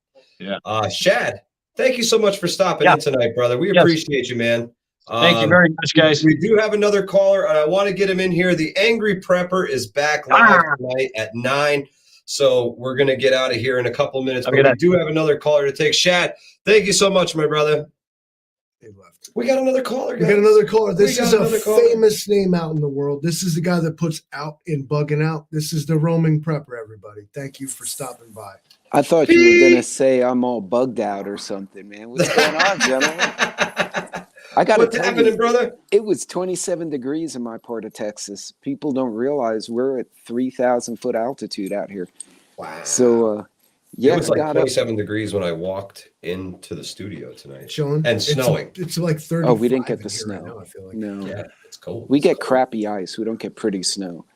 Yeah. Shad, thank you so much for stopping in tonight, brother. We appreciate you, man. Thank you very much, guys. We do have another caller, and I want to get him in here. The Angry Prepper is back live tonight at 9. So we're going to get out of here in a couple minutes. But we do have another caller to take. Shad, thank you so much, my brother. They left. We got another caller, guys. We got another caller. This is a famous name out in the world. This is the guy that puts out in bugging out. This is the roaming prepper, everybody. Thank you for stopping by. I thought you were gonna say I'm all bugged out or something, man. What's going on, gentlemen? I got to What's tell happening, you, brother? it was 27 degrees in my part of Texas. People don't realize we're at 3,000 foot altitude out here. Wow. So, yeah, it was like got 27 degrees when I walked into the studio tonight. Sean, And snowing. It's like 30. Oh, we didn't get the snow. Right now, I feel like. No. Yeah, it's cold. We get It's cold. crappy ice. We don't get pretty snow.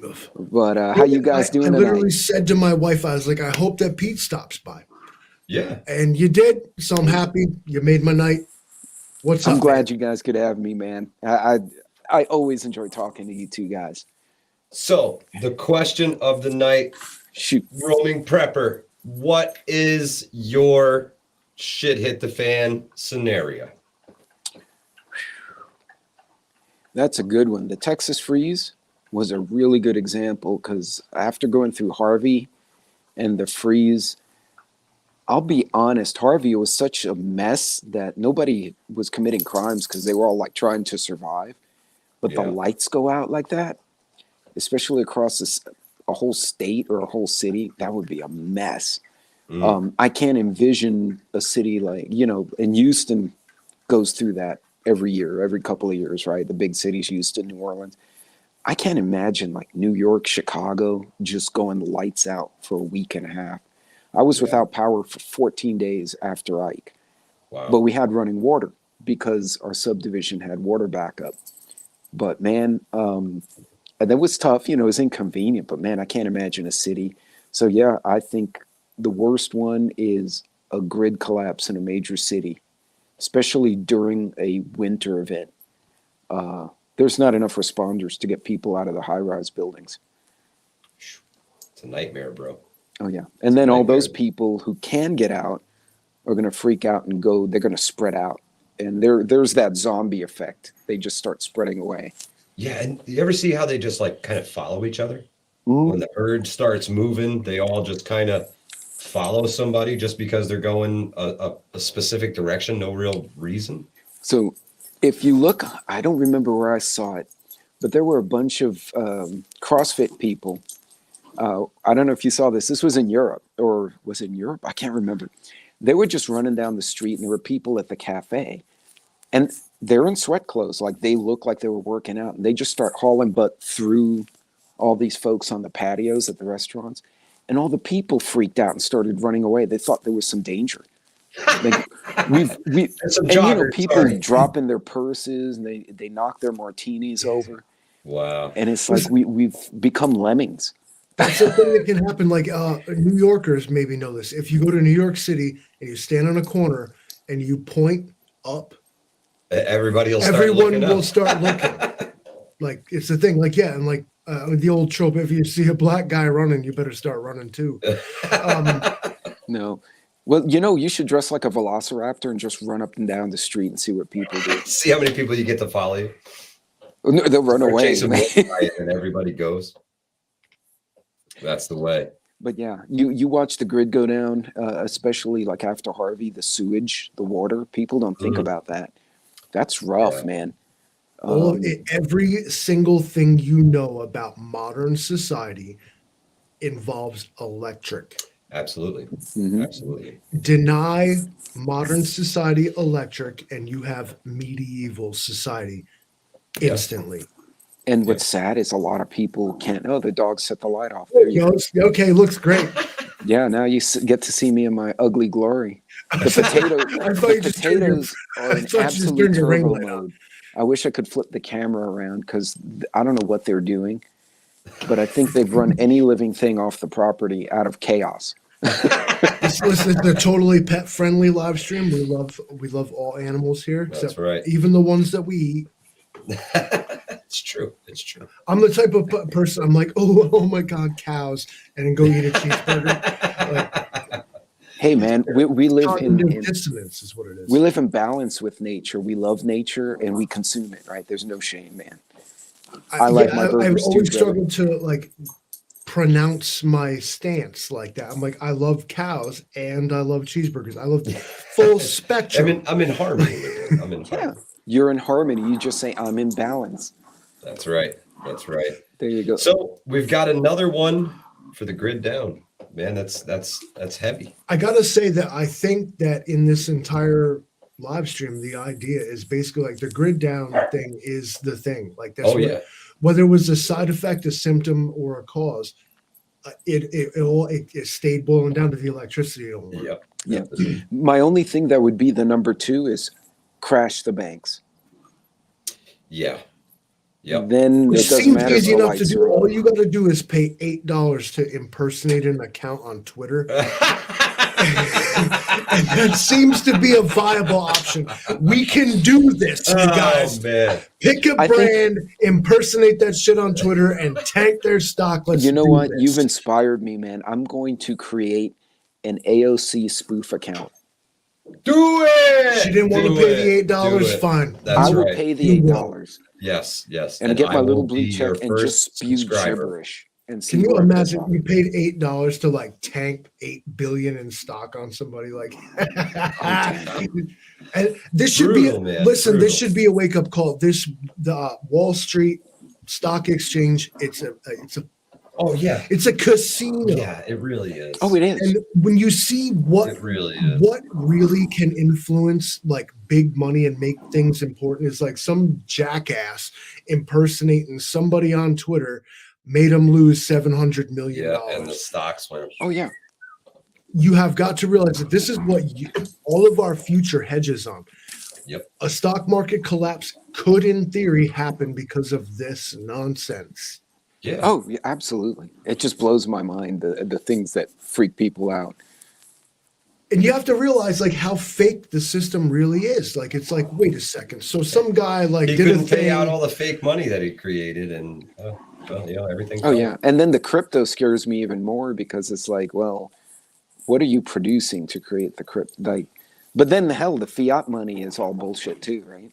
Ugh. But how you guys doing I literally tonight? said to my wife, I was like, I hope that Pete stops by. Yeah. And you did. So I'm happy. You made my night. What's up? I'm glad man? you guys could have me, man. I always enjoy talking to you two guys. So the question of the night, Shoot. roaming prepper, what is your shit hit the fan scenario? That's a good one. The Texas freeze was a really good example because after going through Harvey and the freeze, I'll be honest, Harvey was such a mess that nobody was committing crimes because they were all like trying to survive. But the lights go out like that, especially across a whole state or a whole city, that would be a mess. I can't envision a city like, and Houston goes through that every year, every couple of years, right? The big cities, Houston, New Orleans. I can't imagine like New York, Chicago, just going lights out for a week and a half. I was without power for 14 days after Ike. Wow. But we had running water because our subdivision had water backup. But man, that was tough. It was inconvenient, but man, I can't imagine a city. So yeah, I think the worst one is a grid collapse in a major city, especially during a winter event. There's not enough responders to get people out of the high-rise buildings. It's a nightmare, bro. Oh yeah. And then all those people who can get out are going to freak out and they're going to spread out. And there's that zombie effect. They just start spreading away. Yeah, and you ever see how they just like kind of follow each other? When the herd starts moving, they all just kind of follow somebody just because they're going a specific direction, no real reason. So if you look, I don't remember where I saw it, but there were a bunch of CrossFit people. I don't know if you saw this. This was in Europe, or was it in Europe? I can't remember. They were just running down the street and there were people at the cafe and they're in sweat clothes. Like they look like they were working out and they just start hauling butt through all these folks on the patios at the restaurants. And all the people freaked out and started running away. They thought there was some danger. Like people dropping their purses and they knock their martinis over. Wow. And it's like we've become lemmings. That's the thing that can happen. Like New Yorkers maybe know this. If you go to New York City and you stand on a corner and you point up, everyone will start looking. Like it's the thing. Like and like the old trope: if you see a black guy running, you better start running too. No. Well, you should dress like a velociraptor and just run up and down the street and see what people do. See how many people you get to follow you. No, they'll run away. And everybody goes. That's the way. But yeah, you watch the grid go down, especially like after Harvey, the sewage, the water. People don't think about that. That's rough, man. Every single thing you know about modern society involves electric. Absolutely. Mm-hmm. Absolutely. Deny modern society electric and you have medieval society instantly. And what's sad is a lot of people can't. Oh, the dog set the light off. There you go. Okay, looks great. Yeah, now you get to see me in my ugly glory. The potatoes are in absolute turbo mode. I wish I could flip the camera around because I don't know what they're doing, but I think they've run any living thing off the property out of chaos. Listen, they're totally pet friendly live stream. We love all animals here. That's right. Even the ones that we eat. It's true. It's true. I'm the type of person. I'm like, oh my God, cows, and then go eat a cheeseburger. Hey man, we live in dissonance is what it is. We live in balance with nature. We love nature and we consume it. Right? There's no shame, man. I like my burgers I've always too, struggled to like pronounce my stance like that. I'm like, I love cows and I love cheeseburgers. I love the full spectrum. I'm in harmony with it. I'm in harmony. Yeah. You're in harmony. You just say, I'm in balance. That's right. That's right. There you go. So we've got another one for the grid down. man, that's heavy. I gotta say that I think that in this entire live stream, the idea is basically like the grid down thing is the thing. Like that's whether it was a side effect, a symptom, or a cause, it stayed boiling down to the electricity. Yep. Yeah. My only thing that would be the number 2 is crash the banks. Yeah. Yep. Then it doesn't seems matter easy if the enough to lights do. are All on. you got to do is pay $8 to impersonate an account on Twitter. And that seems to be a viable option. We can do this, you guys. Man. Pick a brand, impersonate that shit on Twitter, and tank their stock. Let's you know do what? this. You've inspired me, man. I'm going to create an AOC spoof account. Do it. She didn't want to pay the $8. Fine. That's I will right. pay the $8. Yes. And get my I little will blue be check your and first just spew subscriber. gibberish. And see Can you where it goes imagine on. you paid $8 to like tank 8 billion in stock on somebody like and this should Brutal, be man. listen, Brutal. this should be a wake-up call. The Wall Street Stock Exchange, it's a it's a casino. Yeah, it really is. Oh, it is. And when you see what It really is. what really can influence like big money and make things important is like some jackass impersonating somebody on Twitter made them lose $700 million. Yeah, and the stocks went. Oh, yeah. You have got to realize that this is what all of our future hedges on. Yep. A stock market collapse could, in theory, happen because of this nonsense. Yeah. Oh, yeah, absolutely. It just blows my mind, the things that freak people out. And you have to realize like how fake the system really is. Like it's like, wait a second. So some guy like He did a couldn't pay thing. out all the fake money that he created, and everything. Oh, yeah. And then the crypto scares me even more because it's like, well, what are you producing to create the crypto? Like, but then hell, the fiat money is all bullshit too, right?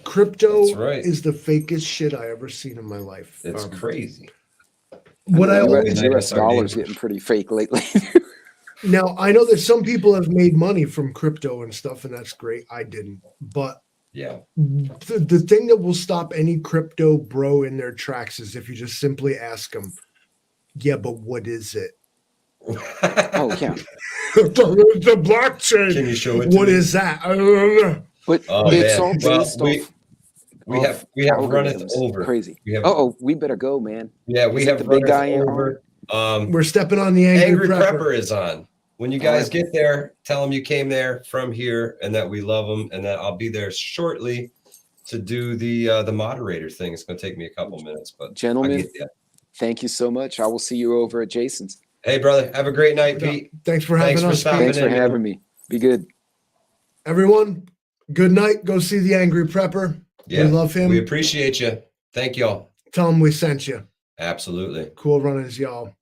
Crypto That's right. is the fakest shit I ever seen in my life. It's crazy. What I always US dollar's getting pretty fake lately. now I know that some people have made money from crypto and stuff, and that's great. I didn't, but yeah, the thing that will stop any crypto bro in their tracks is if you just simply ask them, "Yeah, but what is it?" Oh yeah, the blockchain. Can you show it? What is that? I don't know. But it's all based off. We have run it over. Crazy. We we better go, man. Yeah, we Is have it the big guy over. We're stepping on the angry prepper is on. When you guys get there, tell them you came there from here and that we love them, and that I'll be there shortly to do the moderator thing. It's going to take me a couple minutes, but gentlemen, thank you so much. I will see you over at Jason's. Hey, brother, have a great night, Pete. Thanks for having us. Thanks for having me. Be good. Everyone, good night. Go see the angry prepper. Yeah, we love him. We appreciate you. Thank y'all. Tell him we sent you. Absolutely. Cool runnings, y'all.